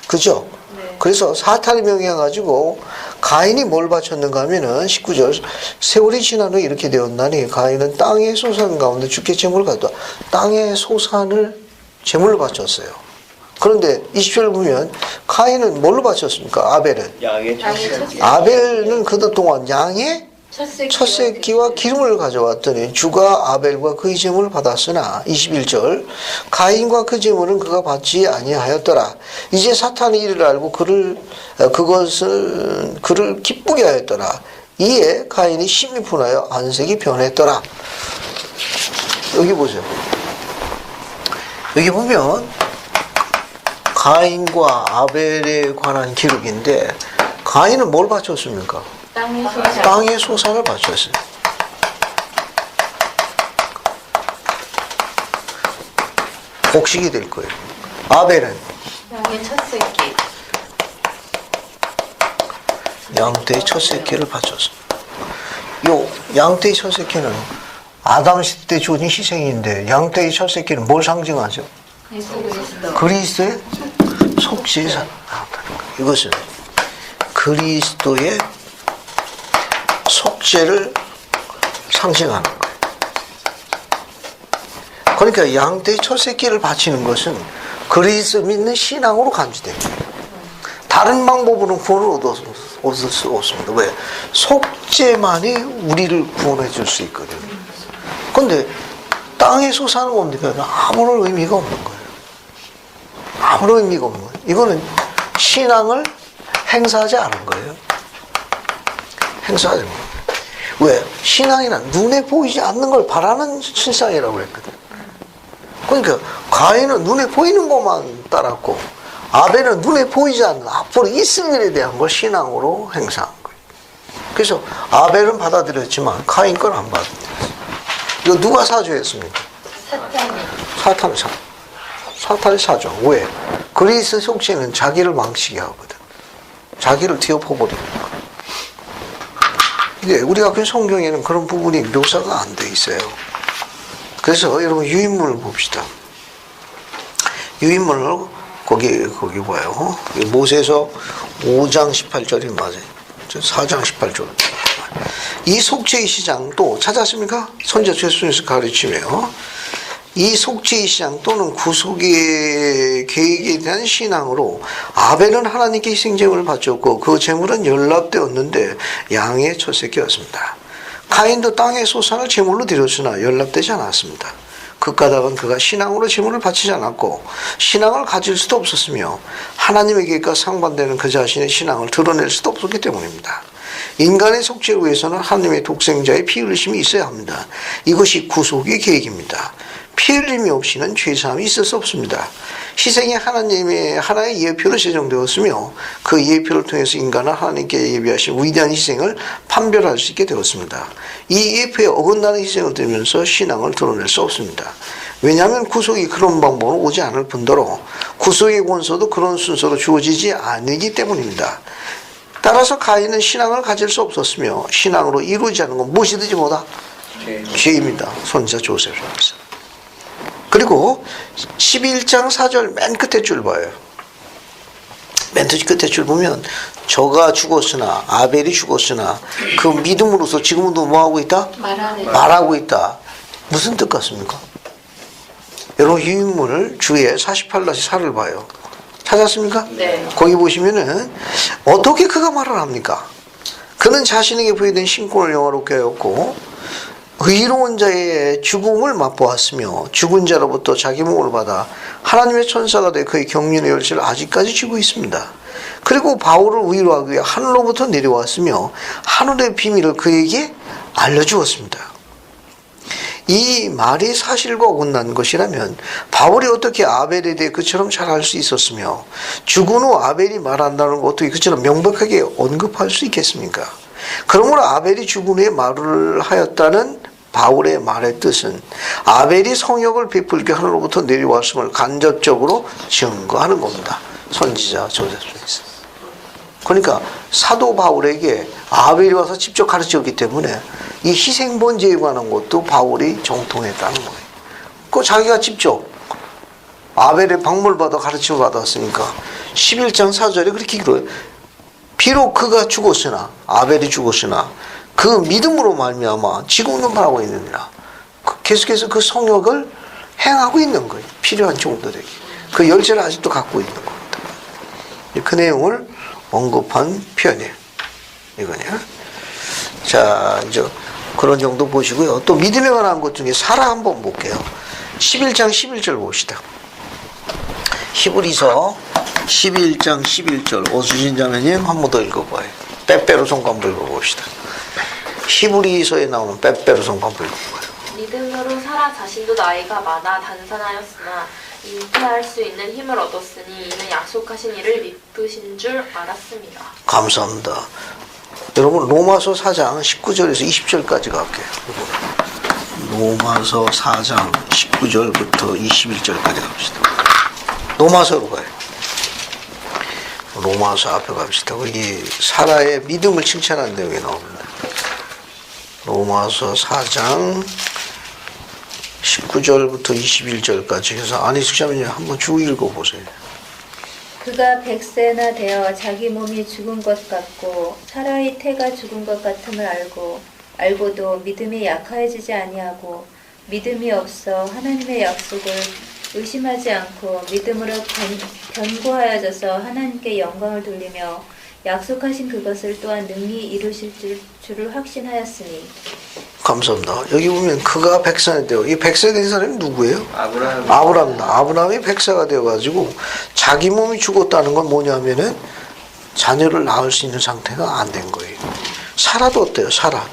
그죠? 네. 그래서 사탄이 명해가지고 가인이 뭘 바쳤는가 하면은 19절 세월이 지난 후 이렇게 되었나니 가인은 땅의 소산 가운데 주께 제물을 가져다 땅의 소산을 제물로 바쳤어요. 그런데 20절 보면 가인은 뭘로 바쳤습니까? 아벨은 양의 첫째. 아벨은 그동안 양의 첫 새끼와 기름을 가져왔더니 주가 아벨과 그의 제물을 받았으나 21절 가인과 그 제물은 그가 받지 아니하였더라. 이제 사탄이 이를 알고 그를 기쁘게 하였더라. 이에 가인이 심히 분하여 안색이 변했더라. 여기 보세요. 여기 보면 가인과 아벨에 관한 기록인데 가인은 뭘 바쳤습니까? 땅의 소산을 바쳤어요. 곡식이 될 거예요. 아벨은 양의 첫 새끼. 양떼의 첫 새끼를 바쳐서. 요 양떼의 첫 새끼는 아담 시대 주어진 희생인데 양떼의 첫 새끼는 뭘 상징하죠? 그리스도의 속죄사. 이것은 그리스도의 속죄를 상징하는 거예요. 그러니까 양떼의 첫 새끼를 바치는 것은 그리스도 믿는 신앙으로 간주됩니다. 다른 방법으로는 구원을 얻을 수 없습니다. 왜? 속죄만이 우리를 구원해 줄 수 있거든요. 그런데 땅에서 사는 뭡니까? 아무런 의미가 없는 거예요. 아무런 의미가 없는 거예요. 이거는 신앙을 행사하지 않은 거예요. 행사하지 않은 거예요. 왜? 신앙이란 눈에 보이지 않는 걸 바라는 신상이라고 했거든. 그러니까 가인은 눈에 보이는 것만 따랐고 아벨은 눈에 보이지 않는 앞으로 있을 일에 대한 걸 신앙으로 행사한 거예요. 그래서 아벨은 받아들였지만 가인 건 안 받아들였어요. 이거 누가 사주했습니까? 사탄이 사주. 왜? 그리스도 속죄는 자기를 망치게 하거든. 자기를 뒤엎어버리는 거예요. 근데 우리가 그 성경에는 그런 부분이 묘사가 안 돼 있어요. 그래서 여러분 유인문을 봅시다. 유인문을 거기 봐요. 모세서 5장 18절이 맞아요. 4장 18절. 이 속죄의 시장 또 찾았습니까? 선지자 최순에서 가르치며 이 속죄의 시장 또는 구속의 계획에 대한 신앙으로 아벨은 하나님께 희생제물을 바쳤고 그 제물은 연락되었는데 양의 첫 새끼였습니다. 가인도 땅의 소산을 제물로 드렸으나 연락되지 않았습니다. 그 까닭은 그가 신앙으로 제물을 바치지 않았고 신앙을 가질 수도 없었으며 하나님에게가 상반되는 그 자신의 신앙을 드러낼 수도 없었기 때문입니다. 인간의 속죄를 위해서는 하나님의 독생자의 피 흘리심이 있어야 합니다. 이것이 구속의 계획입니다. 피 흘림이 없이는 죄사함이 있을 수 없습니다. 희생이 하나님의 하나의 예표로 제정되었으며 그 예표를 통해서 인간은 하나님께 예비하신 위대한 희생을 판별할 수 있게 되었습니다. 이 예표에 어긋나는 희생을 들면서 신앙을 드러낼 수 없습니다. 왜냐하면 구속이 그런 방법으로 오지 않을 뿐더러 구속의 권서도 그런 순서로 주어지지 않기 때문입니다. 따라서 가인은 신앙을 가질 수 없었으며 신앙으로 이루어지지 않은 건 무엇이든지 뭐다? 죄입니다. 선지자 조셉입니다. 그리고 11장 4절 맨 끝에 줄 봐요. 맨 끝에 줄 보면 저가 죽었으나 아벨이 죽었으나 그 믿음으로서 지금도 뭐하고 있다? 말하고 있다. 무슨 뜻 같습니까? 여러분 유인문을 주에 48-4를 봐요. 찾았습니까? 네. 거기 보시면은 어떻게 그가 말을 합니까? 그는 자신에게 부여된 신권을 영화롭게 하였고 의로운 자의 죽음을 맛보았으며 죽은 자로부터 자기 몸을 받아 하나님의 천사가 돼 그의 경륜의 열쇠를 아직까지 쥐고 있습니다. 그리고 바울을 위로하기 위해 하늘로부터 내려왔으며 하늘의 비밀을 그에게 알려주었습니다. 이 말이 사실과 어긋난 것이라면 바울이 어떻게 아벨에 대해 그처럼 잘할 수 있었으며 죽은 후 아벨이 말한다는 거 어떻게 그처럼 명백하게 언급할 수 있겠습니까? 그러므로 아벨이 죽은 후에 말을 하였다는 바울의 말의 뜻은 아벨이 성역을 베풀게 하늘로부터 내려왔음을 간접적으로 증거하는 겁니다. 선지자 조셉에서. 그러니까 사도 바울에게 아벨이 와서 직접 가르쳤기 때문에 이 희생 번제에 관한 것도 바울이 정통했다는 거예요. 그 자기가 직접 아벨의 방문을 받아 가르침을 받았으니까 11장 4절에 그렇게 기록해요. 비록 그가 죽었으나 아벨이 죽었으나 그 믿음으로 말미암아 지금도 말하고 있느니라. 계속해서 그 성역을 행하고 있는 거예요. 필요한 종들에게. 그 열쇠를 아직도 갖고 있는 겁니다. 그 내용을 언급한 표현이에요. 이거냐. 자, 이제 그런 정도 보시고요. 또 믿음에 관한 것 중에 사라 한번 볼게요. 11장 11절 봅시다. 히브리서 11장 11절 오수진 자매님 한 번 더 읽어봐요. 빼빼로 성관부 읽어봅시다. 히브리서에 나오는 빼빼로 성관부 읽어봐요. 믿음으로 사라 자신도 나이가 많아 단산하였으나 잉태할 수 있는 힘을 얻었으니 이는 약속하신 이를 믿으신 줄 알았습니다. 감사합니다. 여러분 로마서 4장 19절에서 20절까지 갈게요. 로마서 4장 19절부터 21절까지 갑시다. 로마서로 가요. 로마서 앞에 갑시다. 거기 사라의 믿음을 칭찬하는 내용이 나옵니다. 로마서 4장 19절부터 21절까지 해서 안희숙 자매님 한번 쭉 읽어보세요. 그가 100세나 되어 자기 몸이 죽은 것 같고 사라의 태가 죽은 것 같음을 알고도 믿음이 약하여지지 아니하고 믿음이 없어 하나님의 약속을 의심하지 않고 믿음으로 견고하여져서 하나님께 영광을 돌리며 약속하신 그것을 또한 능히 이루실 줄을 확신하였으니. 감사합니다. 여기 보면 그가 100세나 되어, 이 100세 된 사람이 누구예요? 아브라함입니다. 아브라함이 100세가 되어가지고 자기 몸이 죽었다는 건 뭐냐면은 자녀를 낳을 수 있는 상태가 안 된 거예요. 사라도 어때요? 사라도.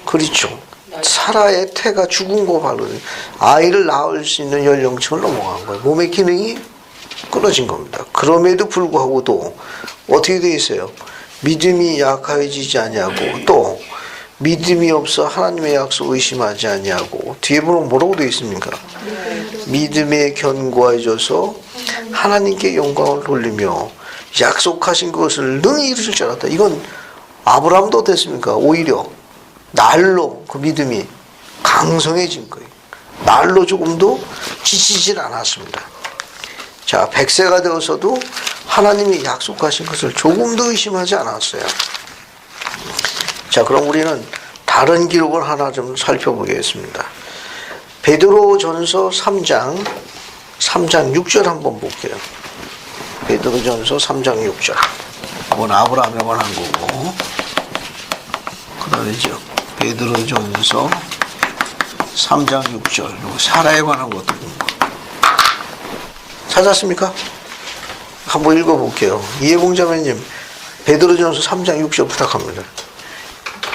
그렇죠. 사라의 태가 죽은 거 바로 아이를 낳을 수 있는 연령층을 넘어간 거예요. 몸의 기능이 끊어진 겁니다. 그럼에도 불구하고도 어떻게 돼 있어요? 믿음이 약해지지 아니하고 또 믿음이 없어 하나님의 약속 의심하지 아니하고 뒤에 보면 뭐라고 되어 있습니까? 믿음에 견고해져서 하나님께 영광을 돌리며 약속하신 것을 능히 이루실 줄 알았다. 이건 아브라함도 어땠습니까? 오히려 날로 그 믿음이 강성해진 거예요. 날로 조금도 지치질 않았습니다. 자, 100세가 되어서도 하나님이 약속하신 것을 조금도 의심하지 않았어요. 자, 그럼 우리는 다른 기록을 하나 좀 살펴보겠습니다. 베드로전서 3장 6절 한번 볼게요. 베드로전서 3장 6절. 이건 아브라함에 관한 거고. 그다음에죠. 베드로전서 3장 6절. 사라에 관한 것도 공부. 찾았습니까? 한번 읽어볼게요. 이해공자매님, 베드로전서 3장 6절 부탁합니다.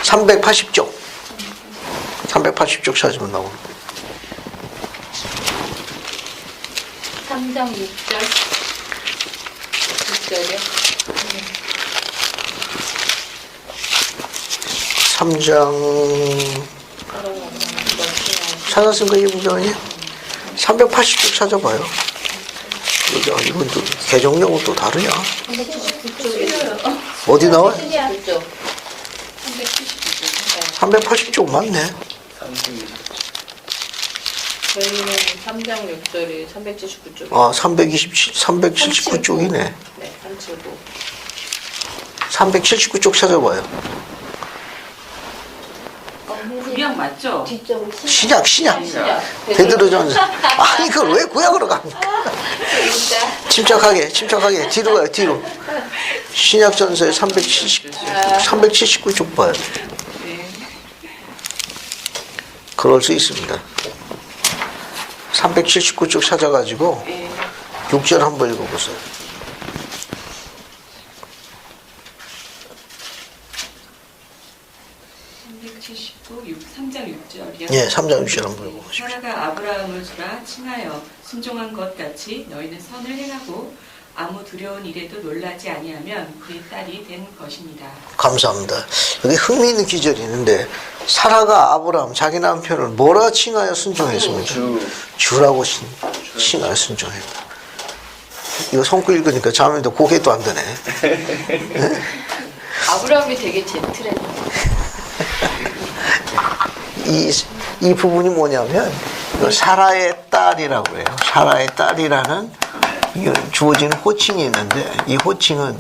380쪽. 380쪽 찾으면 나오는 거예요. 3장 6절. 6절이요? 3장 찾았습니까? 이해공자매님? 380쪽 찾아봐요. 이건 또 개정령은 또 다르냐? 어디 나와요? 380쪽 맞네. 저희는 3장 6절이 379쪽. 아, 379쪽이네. 네, 379. 379쪽 찾아봐요. 구약 맞죠? 뒤쪽으로 신약. 신약. 베드로전서. 아니, 이걸 왜 구약으로 갑니까? 침착하게. 뒤로 가요, 뒤로. 신약전서에 379쪽 봐요. 그럴 수 있습니다. 379쪽 찾아가지고 6절 한번 읽어보세요. 3장 6절이요. 예, 3장 6절 한번 읽어보십시오. 사라가 아브라함을 주라 칭하여 순종한 것 같이 너희는 선을 행하고 아무 두려운 일에도 놀라지 아니하면 그의 딸이 된 것입니다. 감사합니다. 여기 흥미있는 기절이 있는데 사라가 아브라함 자기 남편을 뭐라 칭하여 순종했습니까? 주라고 칭하여 순종했다. 이거 손고 읽으니까 자매도 고개도 안 드네. 네? 아브라함이 되게 젠틀했네. 이 부분이 뭐냐면 사라의 딸이라고 해요. 사라의 딸이라는 주어지는 호칭이 있는데 이 호칭은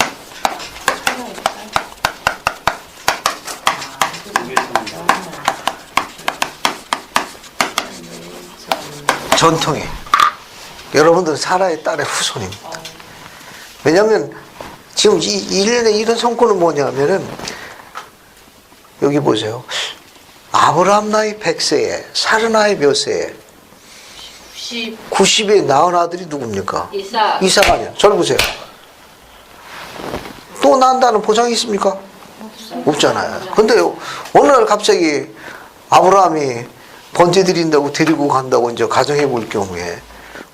전통이 여러분들은 사라의 딸의 후손입니다. 왜냐하면 지금 이 일련의 이런 성과는 뭐냐면은 여기 보세요. 아브라함 나이 100세에 사라 나이 몇 세에 90에 낳은 아들이 누굽니까? 이삭 아니야. 저를 보세요. 또 난다는 보장이 있습니까? 없잖아요. 근데 어느 날 갑자기 아브라함이 번제 드린다고 데리고 간다고 이제 가정해 볼 경우에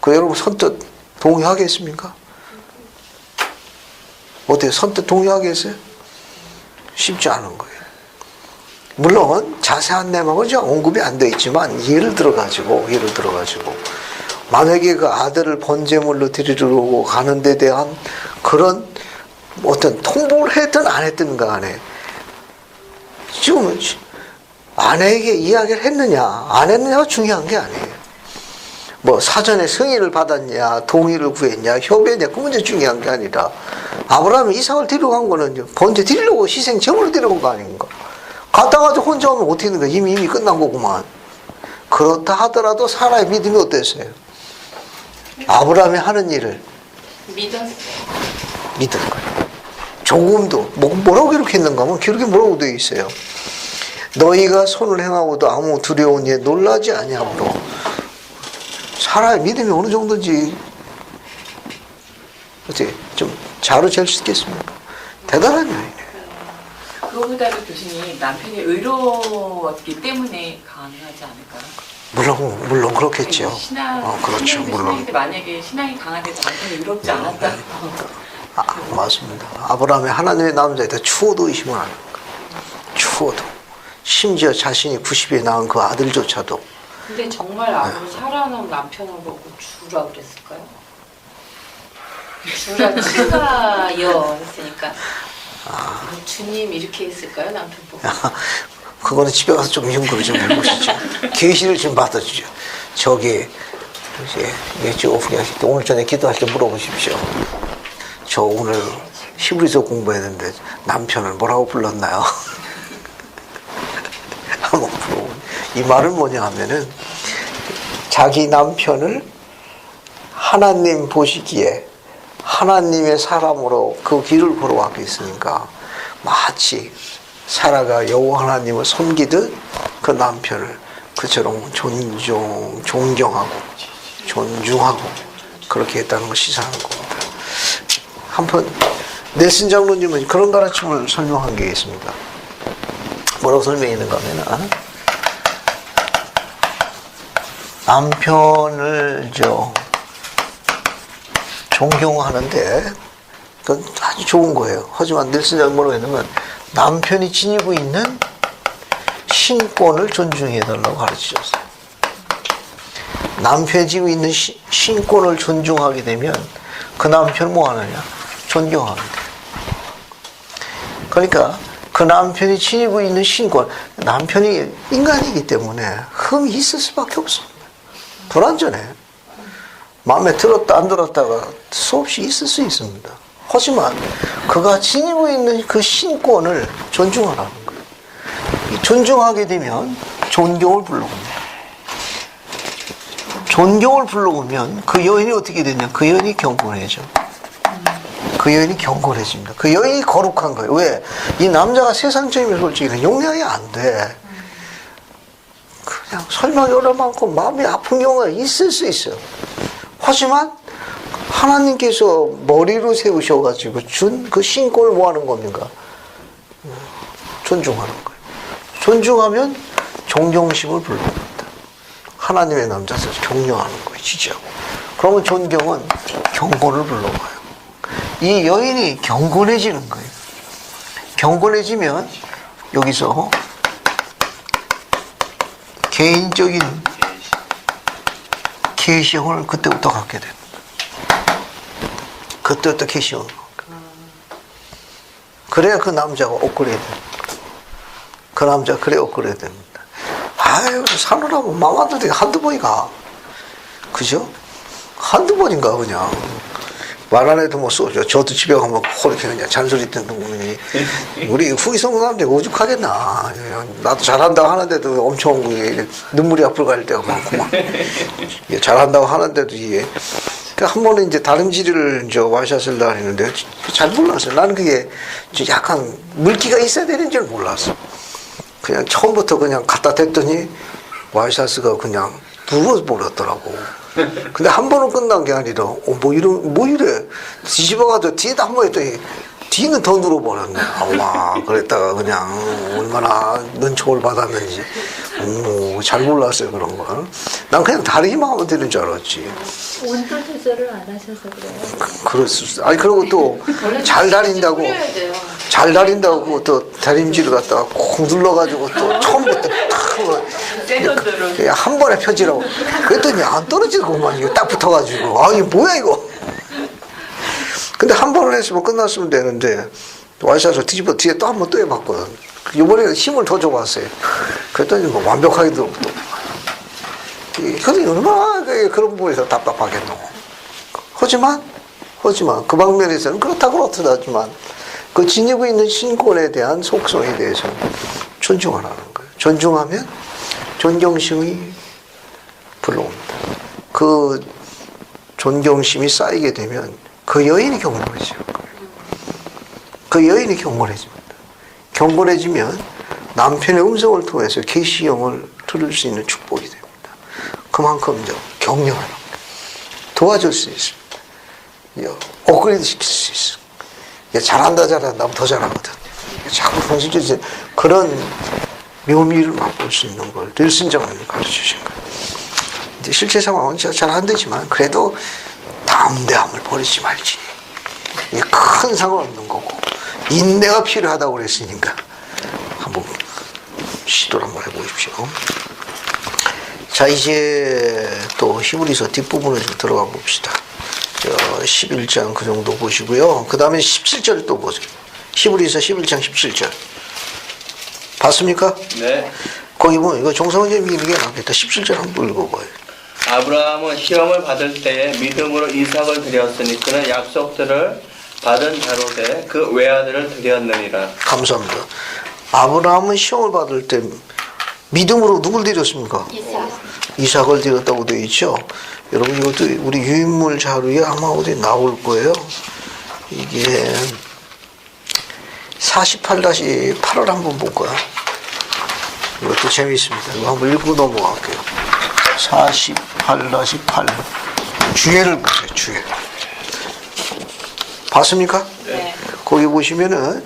그 여러분 선뜻 동의하겠습니까? 어때요? 선뜻 동의하겠어요? 쉽지 않은 거예요. 물론 자세한 내막은 언급이 안 돼 있지만 예를 들어가지고 만약에 그 아들을 번제물로 드리려고 가는 데 대한 그런 어떤 통보를 했든 안 했든 간에 지금 아내에게 이야기를 했느냐 안 했느냐가 중요한 게 아니에요. 뭐 사전에 승인을 받았냐 동의를 구했냐 협의했냐 그 문제 중요한 게 아니라 아브라함이 이삭을 데리고 간 거는 번제 드리려고 희생 제물로 데려온 거 아닌가. 갔다가도 혼자 오면 어떻게 되는 거야. 이미 끝난 거구만. 그렇다 하더라도 사라의 믿음이 어땠어요? 아브라함이 하는 일을 믿은 거예요. 조금도 뭐라고 기록했는가 하면 기록에 뭐라고 되어 있어요. 너희가 손을 행하고도 아무 두려운 일에 놀라지 아니하므로. 사라의 믿음이 어느 정도인지 어떻게 좀 자로 잴 수 있겠습니까? 대단한 여인이에요. 그거보다도 교수님 남편이 의로웠기 때문에 가능하지 않을까요? 물론 그렇겠죠. 신앙, 그렇죠. 신앙도 물론. 신앙인데 만약에 신앙이 강한데도 남편이 의롭지 않았다. 맞습니다. 아브라함이 하나님의 남자에다 추호도 의심을 하는 거예요. 추호도. 심지어 자신이 90에 낳은 그 아들조차도. 근데 정말 아무리 사랑하는 남편을 보고 주라 그랬을까요? 주라 치가요 했으니까 주님 이렇게 했을까요 남편 보고? 그거는 집에 가서 좀 연구를 좀 해보시죠. 계시를 좀 받아주죠. 저기 이제 오늘 저녁에 기도할 때 물어보십시오. 저 오늘 히브리서 공부했는데 남편을 뭐라고 불렀나요? 한번 물어보면 이 말은 뭐냐 하면은 자기 남편을 하나님 보시기에 하나님의 사람으로 그 길을 걸어가고 있으니까 마치 사라가 여호와 하나님을 섬기듯 그 남편을 그처럼 존경하고 존중하고 그렇게 했다는 걸 시사하는 겁니다. 한편 넬슨 장로님은 그런 가르침을 설명한 게 있습니다. 뭐라고 설명했는가 하면 남편을 존경하는데 그건 아주 좋은 거예요. 하지만 넬슨 장로는 뭐라고 했냐면 남편이 지니고 있는 신권을 존중해달라고 가르치셨어요. 남편이 지니고 있는 신권을 존중하게 되면 그 남편은 뭐 하느냐? 존경합니다. 그러니까 그 남편이 지니고 있는 신권, 남편이 인간이기 때문에 흠이 있을 수밖에 없습니다. 불완전해. 마음에 들었다 안 들었다가 수없이 있을 수 있습니다. 하지만 그가 지니고 있는 그 신권을 존중하라는 거예요. 존중하게 되면 존경을 불러옵니다. 존경을 불러오면 그 여인이 어떻게 되냐? 그 여인이 경건해져. 그 여인이 경건해집니다. 그 여인이 거룩한 거예요. 왜? 이 남자가 세상적이면 솔직히 용량이 안 돼. 그냥 설명이 어려만큼 마음이 아픈 경우가 있을 수 있어요. 하지만 하나님께서 머리로 세우셔가지고 준 그 신권을 뭐 하는 겁니까? 존중하는 거예요. 존중하면 존경심을 불러옵니다. 하나님의 남자를 존경하는 거예요. 지지하고. 그러면 존경은 경건을 불러와요. 이 여인이 경건해지는 거예요. 경건해지면 여기서 개인적인 계시형을 그때부터 갖게 됩니다. 그때부터 계시형. 그래야 그 남자가 엇그려야 됩니다. 그 남자가 그래 엇그려야 됩니다. 아유, 사느라고 망하던데 한두 번이 가. 그죠? 한두 번인가, 그냥. 말 안 해도 뭐 쏘죠. 저도 집에 가면 그렇게 그냥 잔소리 듣는 분이 우리 후기성 남자가 오죽하겠나. 나도 잘한다고 하는데도 엄청 눈물이 앞으로 갈 때가 많구만. 잘한다고 하는데도 이게. 한 번은 이제 다림질을 와이샷을 다니는데 잘 몰랐어요. 나는 그게 약간 물기가 있어야 되는 줄 몰랐어. 그냥 처음부터 그냥 갖다 댔더니 와이샷가 그냥 부어버렸더라고. 근데 한 번은 끝난 게 아니라 뭐 이래 뒤집어가지고 뒤에다 한 번 했더니 뒤는 더 눌어버렸네. 아마 그랬다가 그냥 얼마나 눈총을 받았는지 잘 몰랐어요. 그런 걸. 난 그냥 다리기만 하면 되는 줄 알았지. 온도 조절을 안 하셔서 그래요. 그럴 수 있어. 아니 그리고 또 잘 다린다고 또 다림질을 갖다가 콕 눌러가지고 또 처음부터 탁 세컨드로. 한 번에 펴지라고. 그랬더니 안 떨어지더구만. 이거 딱 붙어가지고. 아, 이게 뭐야, 이거. 근데 한 번을 했으면 끝났으면 되는데, 와이셔츠 뒤집어 뒤에 또 한 번 또 해봤거든. 이번에는 힘을 더 줘봤어요. 그랬더니 뭐 완벽하게 들어붙어. 그러니 얼마나 그런 부분에서 답답하겠노. 하지만 그 방면에서는 그렇다지만 그 지니고 있는 신권에 대한 속성에 대해서 존중하라는 거예요. 존중하면 존경심이 불러옵니다. 그 존경심이 쌓이게 되면 그 여인이 경건해지는 거예요. 그 여인이 경건해집니다. 경건해지면 남편의 음성을 통해서 계시형을 들을 수 있는 축복이 됩니다. 그만큼 격려하는 거예요. 도와줄 수 있습니다. 업그레이드 시킬 수 있어. 잘한다 하면 더 잘하거든. 자꾸 현실적인 그런 묘미를 맛볼 수 있는 걸 닐슨 장로님이 가르치신 거예요. 이제 실제 상황은 잘 안 되지만 그래도 담대함을 버리지 말지. 이게 큰 상관없는 거고 인내가 필요하다고 그랬으니까 한번 시도를 한번 해보십시오. 자, 이제 또 히브리서 뒷부분을 좀 들어가 봅시다. 11장 그 정도 보시고요. 그 다음에 17절 또 보세요. 히브리서 11장 17절. 봤습니까? 네. 거기 보면 이거 정성원님 읽는 게 낫겠다. 17절 한번 읽어봐요. 아브라함은 시험을 받을 때에 믿음으로 이삭을 드렸으니 그는 약속들을 받은 자로되 그 외아들을 드렸느니라. 감사합니다. 아브라함은 시험을 받을 때 믿음으로 누굴 드렸습니까? 이삭을 드렸다고 되어 있죠. 여러분 이것도 우리 유인물 자료에 아마 어디 나올 거예요. 이게 48-8을 한번 볼까요? 이것도 재미있습니다. 이거 한번 읽고 넘어갈게요. 48-8 주예를 보세요. 주예. 봤습니까? 네. 거기 보시면은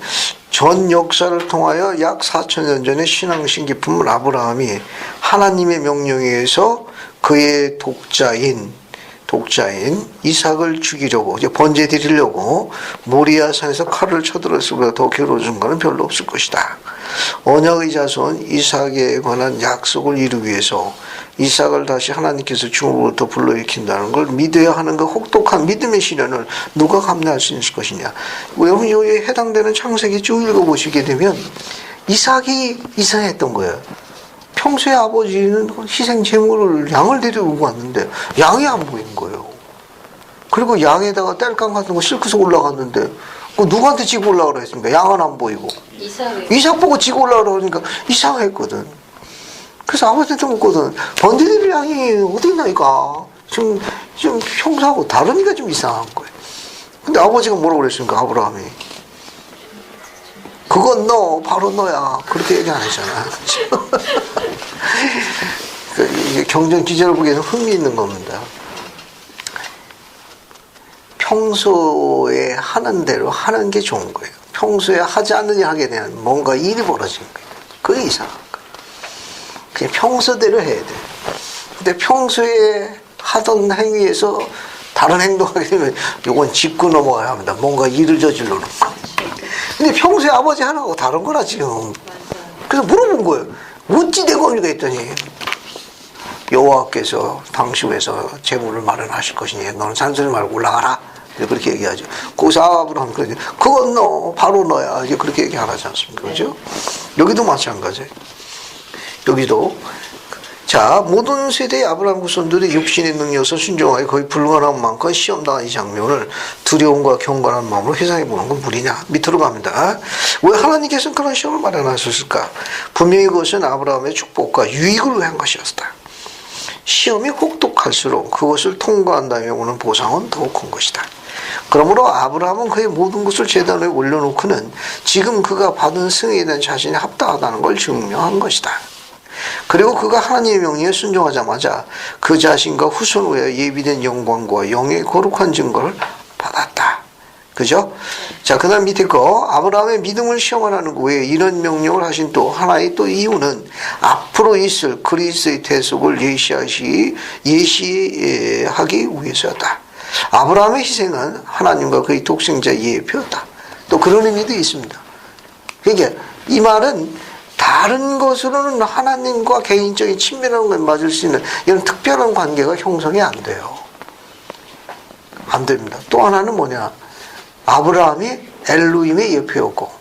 전 역사를 통하여 약 4,000년 전에 신앙신 깊은 아브라함이 하나님의 명령에 의해서 그의 독자인 이삭을 죽이려고 이제 번제 드리려고 모리아 산에서 칼을 쳐들었을 것보다 더 괴로워진 것은 별로 없을 것이다. 언약의 자손 이삭에 관한 약속을 이루기 위해서 이삭을 다시 하나님께서 죽음으로부터 불러일으킨다는 걸 믿어야 하는 그 혹독한 믿음의 시련을 누가 감내할 수 있을 것이냐. 여러분 여기에 해당되는 창세기 쭉 읽어보시게 되면 이삭이 이상했던 거예요. 평소에 아버지는 희생 제물을 양을 데리고 왔는데 양이 안 보인 거예요. 그리고 양에다가 땔감 같은 거 싣고서 올라갔는데 누구한테 지고 올라가라 했습니까? 양은 안 보이고. 이삭 보고 지고 올라가라 그러니까 이상했거든. 그래서 아버지한테 묻거든. 번제드릴 양이 어디 있나니까. 좀 평소하고 다르니까 좀 이상한 거예요. 근데 아버지가 뭐라고 그랬습니까? 아브라함이. 그건 너, 바로 너야. 그렇게 얘기 안 했잖아. 이게 경전 기절을 보기에는 흥미있는 겁니다. 평소에 하는 대로 하는 게 좋은 거예요. 평소에 하지 않느냐 하게 되면 뭔가 일이 벌어진 거예요. 그게 이상한 거예요. 그냥 평소대로 해야 돼요. 근데 평소에 하던 행위에서 다른 행동하게 되면 이건 짚고 넘어가야 합니다. 뭔가 일을 저지르는 거. 근데 평소에 아버지 하나하고 다른 거라 지금. 그래서 물어본 거예요. 어찌 된 겁니까 했더니 여호와께서 당시에서 재물을 마련하실 것이니 너는 잔소리 말고 올라가라. 그렇게 얘기하죠. 거기서 아브라함이 그러죠. 그건 너, 바로 너야. 이제 그렇게 얘기 안 하지 않습니까? 그죠? 여기도 마찬가지예요. 여기도. 자, 모든 세대의 아브라함 후손들이 육신의 능력에서 순종하여 거의 불가능한 만큼 시험당한 이 장면을 두려움과 경건한 마음으로 회상해 보는 건 무리냐? 밑으로 갑니다. 왜 하나님께서는 그런 시험을 마련하셨을까? 분명히 그것은 아브라함의 축복과 유익을 위한 것이었다. 시험이 혹독할수록 그것을 통과한 다음에 오는 보상은 더욱 큰 것이다. 그러므로 아브라함은 그의 모든 것을 제단에 올려놓고는 지금 그가 받은 승에 대한 자신이 합당하다는 걸 증명한 것이다. 그리고 그가 하나님의 명령에 순종하자마자 그 자신과 후손 후에 예비된 영광과 영의 거룩한 증거를 받았다. 그죠? 자, 그 다음 밑에 거 아브라함의 믿음을 시험하라는 거에 이런 명령을 하신 또 하나의 또 이유는 앞으로 있을 그리스의 대속을 예시하기 위해서였다. 아브라함의 희생은 하나님과 그의 독생자 예표였다. 또 그런 의미도 있습니다. 그러니까 이 말은 다른 것으로는 하나님과 개인적인 친밀한 걸 맞을 수 있는 이런 특별한 관계가 형성이 안 돼요. 안 됩니다. 또 하나는 뭐냐? 아브라함이 엘로힘의 예표였고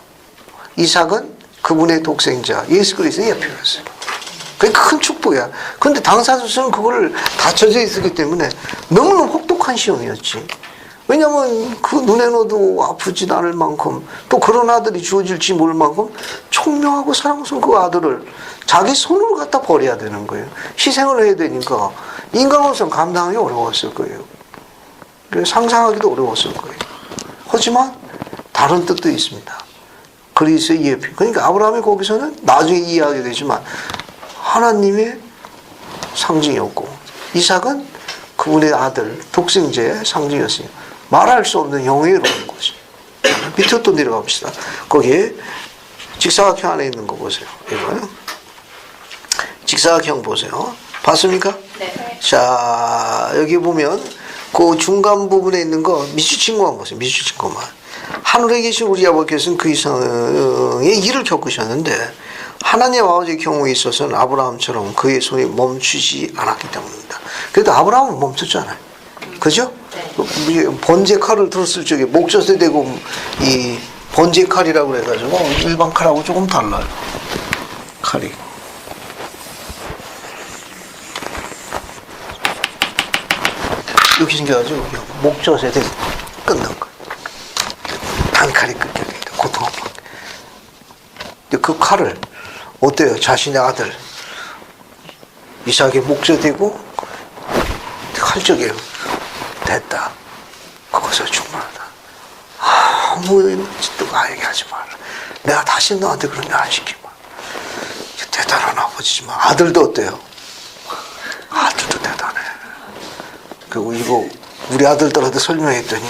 이삭은 그분의 독생자 예수 그리스도의 예표였어요. 그게 큰 축복이야. 그런데 당사자는 그거를 닫혀져 있었기 때문에 너무너무 혹독한 시험이었지. 왜냐하면 그 눈에 넣어도 아프지 않을 만큼 또 그런 아들이 주어질지 모를 만큼 총명하고 사랑스러운 그 아들을 자기 손으로 갖다 버려야 되는 거예요. 희생을 해야 되니까 인간으로서는 감당하기 어려웠을 거예요. 상상하기도 어려웠을 거예요. 하지만 다른 뜻도 있습니다. 그리스의 예표. 그러니까 아브라함이 거기서는 나중에 이해하게 되지만 하나님의 상징이었고 이삭은 그분의 아들 독생자의 상징이었으니 말할 수 없는 영예로운 거죠. 밑으로 또 내려가 봅시다. 거기에 직사각형 안에 있는 거 보세요. 이거요. 직사각형 보세요. 봤습니까? 네. 자, 여기 보면 그 중간 부분에 있는 거 미주친 것만 보세요. 미주친 것만. 하늘에 계신 우리 아버지께서는 그 이상의 일을 겪으셨는데 하나님 아버지의 경우에 있어서는 아브라함처럼 그의 손이 멈추지 않았기 때문입니다. 그래도 아브라함은 멈췄잖아요. 그죠? 네. 번제 칼을 들었을 적에 목젖에 대고 이 번제 칼이라고 해가지고 일반 칼하고 조금 달라요. 칼이. 이렇게 생겨가지고 목젖에 대고 끊는 거예요. 단칼이 끊겨야 됩니다. 고통 안 받게. 근데 그 칼을 어때요? 자신의 아들 이삭의 목젖에 대고 칼적이에요. 됐다. 그것을 충분하다. 아무 짓도 나에게 하지 마라. 내가 다시 너한테 그런 일 안 시키마. 대단한 아버지지만 아들도 어때요? 아들도 대단해. 그리고 이거 우리 아들들한테 설명했더니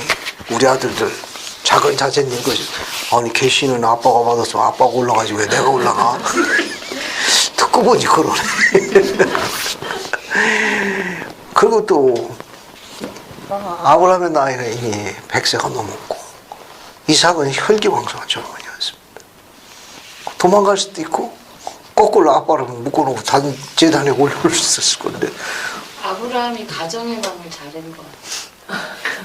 우리 아들들 작은 자제님 것이 아니 계시는 아빠가 받아서 아빠가 올라가지 왜 내가 올라가? 듣고 보니 그러네. 그리고 또 아브라함의 나이가 이미 100세가 넘었고 이삭은 혈기왕성한 젊은이였습니다. 도망갈 수도 있고 거꾸로 아빠를 묶어놓고 재단에 올려올 수 있을 건데 아브라함이 가정의 방을 잘한 것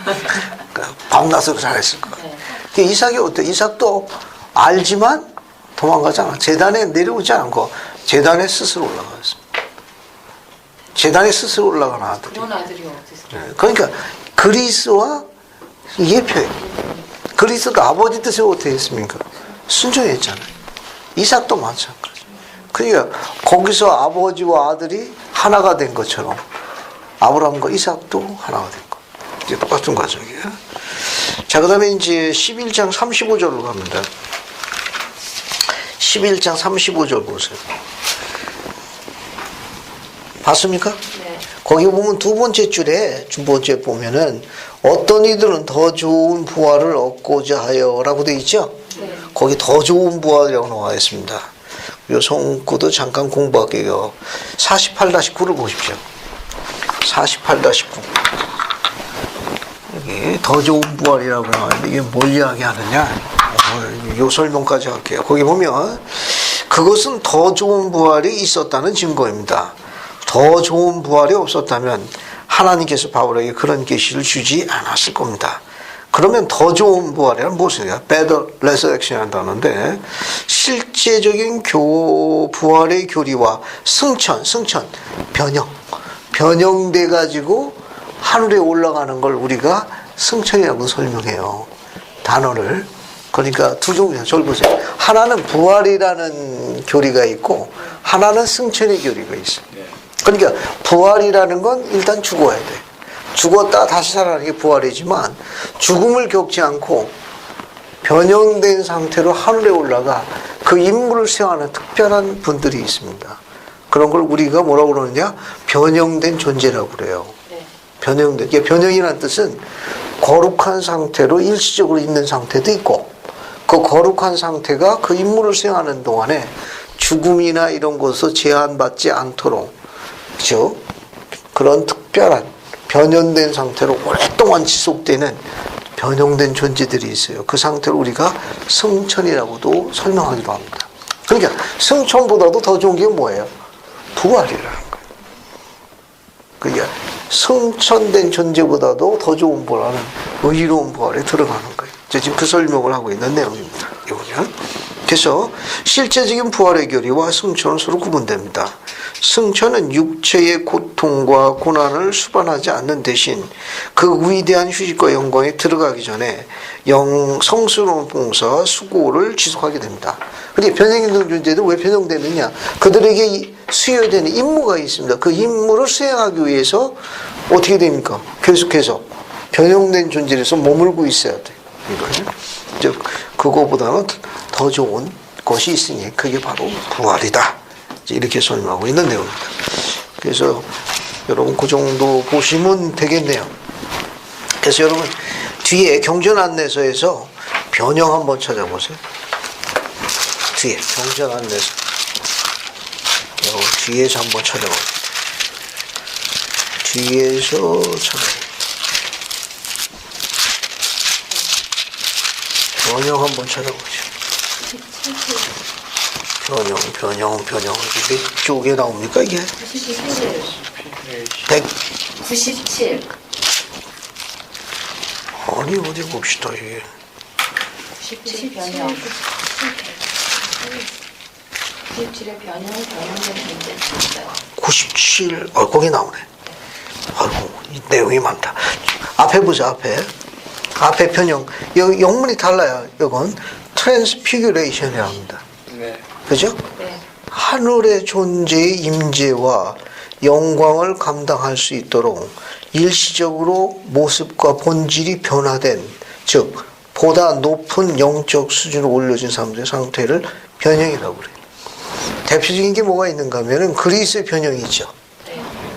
같아요. 밤낮으로 잘했을 것 같아요. 네. 이삭이 어때? 이삭도 알지만 도망가지 않아. 재단에 내려오지 않고 재단에 스스로 올라갔습니다. 재단에 스스로 올라간 아들이. 그런 아들이 어디서? 네. 그러니까 그리스와 예표예요. 그리스도 아버지 뜻에 어떻게 했습니까? 순종했잖아요. 이삭도 마찬가지. 그러니까 거기서 아버지와 아들이 하나가 된 것처럼 아브라함과 이삭도 하나가 된 거. 이제 똑같은 과정이에요. 자, 그 다음에 이제 11장 35절로 갑니다. 11장 35절 보세요. 봤습니까? 네. 거기 보면 두 번째 줄에, 두 번째 보면은 어떤 이들은 더 좋은 부활을 얻고자 하여 라고 되어 있죠? 네. 거기 더 좋은 부활이라고 나와 있습니다. 요 성구도 잠깐 공부할게요. 48-9를 보십시오. 48-9. 여기 더 좋은 부활이라고 나와있는데 이게 뭘 이야기하느냐? 요 설명까지 할게요. 거기 보면 그것은 더 좋은 부활이 있었다는 증거입니다. 더 좋은 부활이 없었다면 하나님께서 바울에게 그런 계시를 주지 않았을 겁니다. 그러면 더 좋은 부활이란 무엇이냐? better resurrection 한다는데 실제적인 부활의 교리와 승천, 변형돼 가지고 하늘에 올라가는 걸 우리가 승천이라고 설명해요. 단어를. 그러니까 두 종류예요. 저를 보세요. 하나는 부활이라는 교리가 있고 하나는 승천의 교리가 있어요. 그러니까 부활이라는 건 일단 죽어야 돼. 죽었다 다시 살아나는 게 부활이지만 죽음을 겪지 않고 변형된 상태로 하늘에 올라가 그 임무를 수행하는 특별한 분들이 있습니다. 그런 걸 우리가 뭐라고 그러느냐? 변형된 존재라고 그래요. 네. 변형된. 이게 변형이라는 뜻은 거룩한 상태로 일시적으로 있는 상태도 있고 그 거룩한 상태가 그 임무를 수행하는 동안에 죽음이나 이런 것에서 제한받지 않도록 그렇죠? 그런 특별한 변형된 상태로 오랫동안 지속되는 변형된 존재들이 있어요. 그 상태를 우리가 승천이라고도 설명하기도 합니다. 그러니까 승천보다도 더 좋은 게 뭐예요? 부활이라는 거예요. 그러니까 승천된 존재보다도 더 좋은 부활은 의로운 부활에 들어가는 거예요. 지금 그 설명을 하고 있는 내용입니다. 이거는. 그래서 실제적인 부활의 교리와 승천은 서로 구분됩니다. 승천은 육체의 고통과 고난을 수반하지 않는 대신 그 위대한 휴식과 영광에 들어가기 전에 성스러운 봉사와 수고를 지속하게 됩니다. 그런데 변형있는 존재들 왜 변형되느냐? 그들에게 수여되는 임무가 있습니다. 그 임무를 수행하기 위해서 어떻게 됩니까? 계속해서 변형된 존재에서 머물고 있어야 돼요. 이거는. 즉 그거보다는 더 좋은 것이 있으니 그게 바로 부활이다. 이렇게 설명하고 있는 내용입니다. 그래서 여러분 그 정도 보시면 되겠네요. 그래서 여러분 뒤에 경전 안내서에서 변형 한번 찾아보세요. 뒤에 경전 안내서 뒤에서 한번 찾아봅니다. 뒤에서 찾아봅니다. 변형 한번 찾아보죠. 변형. 이게 쪽에 나옵니까, 이게? 97. 아니, 어디 봅시다, 이게. 97 변형. 97의 변형된 존재. 97, 거기 나오네. 아이고, 이 내용이 많다. 앞에 보자, 앞에. 앞에 변형. 여기 영문이 달라요. 이건 트랜스피규레이션이라고 합니다. 네. 그죠? 네. 하늘의 존재의 임재와 영광을 감당할 수 있도록 일시적으로 모습과 본질이 변화된, 즉 보다 높은 영적 수준으로 올려진 사람들의 상태를 변형이라고 그래요. 대표적인 게 뭐가 있는가 하면은 그리스의 변형이 있죠.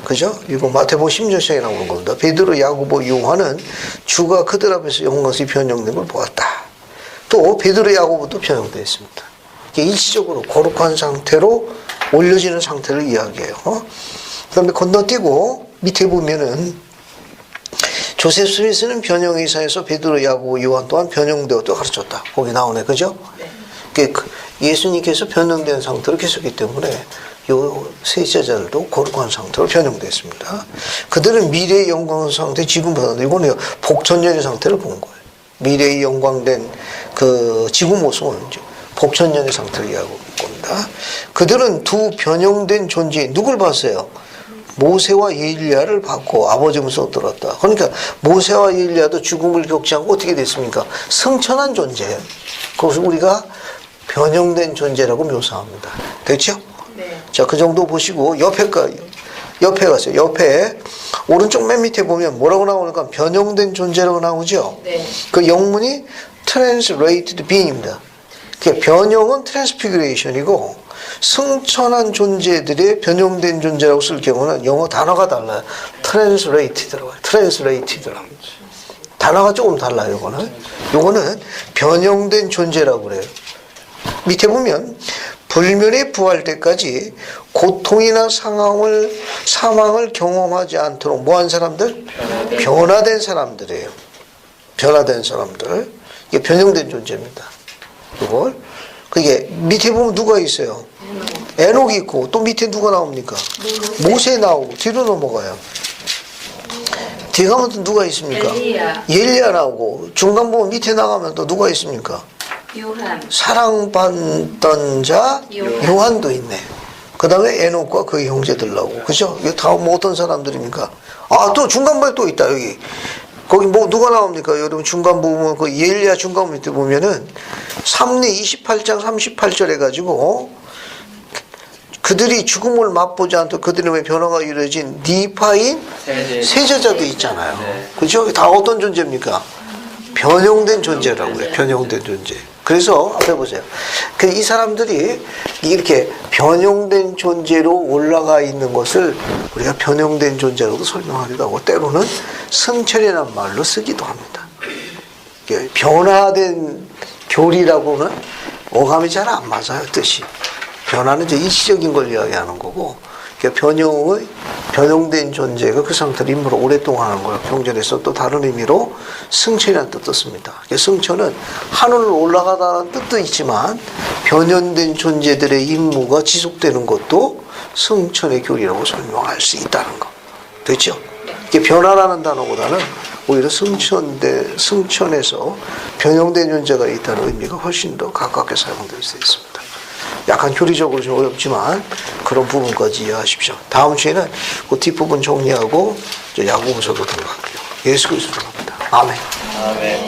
그죠? 이거 마태복음 16장에 나오는 겁니다. 베드로, 야고보, 요한은 주가 그들 앞에서 영광스레 변형된 걸 보았다. 또 베드로, 야고보도 변형되어 있습니다. 이게 일시적으로 거룩한 상태로 올려지는 상태를 이야기해요. 그다음에 건너뛰고 밑에 보면은 조셉 스미스는 변형의사에서 베드로, 야고보, 요한 또한 변형되었다고 가르쳤다. 거기 나오네, 그죠? 네. 예수님께서 변형된 상태로 계셨기 때문에 요 세자들도 거룩한 상태로 변형됐습니다. 그들은 미래의 영광 상태, 지금보다는 이거는 복천년의 상태를 본 거예요. 미래의 영광된 그 지구 모습은 복천년의 상태를 이야기하고 겁니다. 그들은 두 변형된 존재, 누굴 봤어요? 모세와 엘리야를 받고 아버지 음성을 들었다. 그러니까 모세와 엘리야도 죽음을 겪지 않고 어떻게 됐습니까? 승천한 존재예요. 그것을 우리가 변형된 존재라고 묘사합니다. 됐죠? 네. 자, 그 정도 보시고 옆에 가세요. 옆에 오른쪽 맨 밑에 보면 뭐라고 나오니까 변형된 존재라고 나오죠? 네. 그 영문이 translated being입니다. 그 변형은 transfiguration이고 승천한 존재들의 변형된 존재라고 쓸 경우는 영어 단어가 달라요. translated라고 해요. translated라고 해요. 단어가 조금 달라요. 요거는 변형된 존재라고 그래요. 밑에 보면 불면의 부활 때까지 고통이나 사망을 경험하지 않도록 뭐한 사람들? 변화된 사람들이에요. 변화된 사람들. 이게 변형된 존재입니다. 이걸. 그게 밑에 보면 누가 있어요? 에녹이 있고 또 밑에 누가 나옵니까? 모세 나오고 뒤로 넘어가요. 뒤에 가면 또 누가 있습니까? 엘리야 나오고 중간 보면 밑에 나가면 또 누가 있습니까? 요한. 사랑받던 자 요한도 있네. 그 다음에 에녹과 그의 형제들 나오고, 그죠? 이게 다 뭐 어떤 사람들입니까? 아, 또 중간부에 또 있다, 여기. 거기 뭐 누가 나옵니까? 여러분 중간 보면 그 엘리야 중간 밑에 보면은 삼리 28장 38절 해가지고 그들이 죽음을 맛보지 않도록 그들의 변화가 이루어진 니파인 세자자도 있잖아요. 네. 그죠? 다 어떤 존재입니까? 변형된 존재라고 해요. 변형된 존재. 그래서 앞에 보세요. 이 사람들이 이렇게 변형된 존재로 올라가 있는 것을 우리가 변형된 존재라고 설명하기도 하고 때로는 승천이라는 말로 쓰기도 합니다. 변화된 교리라고는 어감이 잘 안 맞아요. 뜻이. 변화는 이제 일시적인 걸 이야기하는 거고 그러니까 변형된 존재가 그 상태로 임무를 오랫동안 하는 거예요. 경전에서 또 다른 의미로 승천이라는 뜻도 씁니다. 그러니까 승천은 하늘로 올라가다는 뜻도 있지만 변형된 존재들의 임무가 지속되는 것도 승천의 교리라고 설명할 수 있다는 거. 됐죠? 이게 변화라는 단어보다는 오히려 승천에서 변형된 존재가 있다는 의미가 훨씬 더 가깝게 사용될 수 있습니다. 약간 교리적으로 좀 어렵지만 그런 부분까지 이해하십시오. 다음 주에는 그 뒷부분 정리하고 야고보서도 들어갈게요. 예수 그리스도로 갑니다. 아멘. 아멘.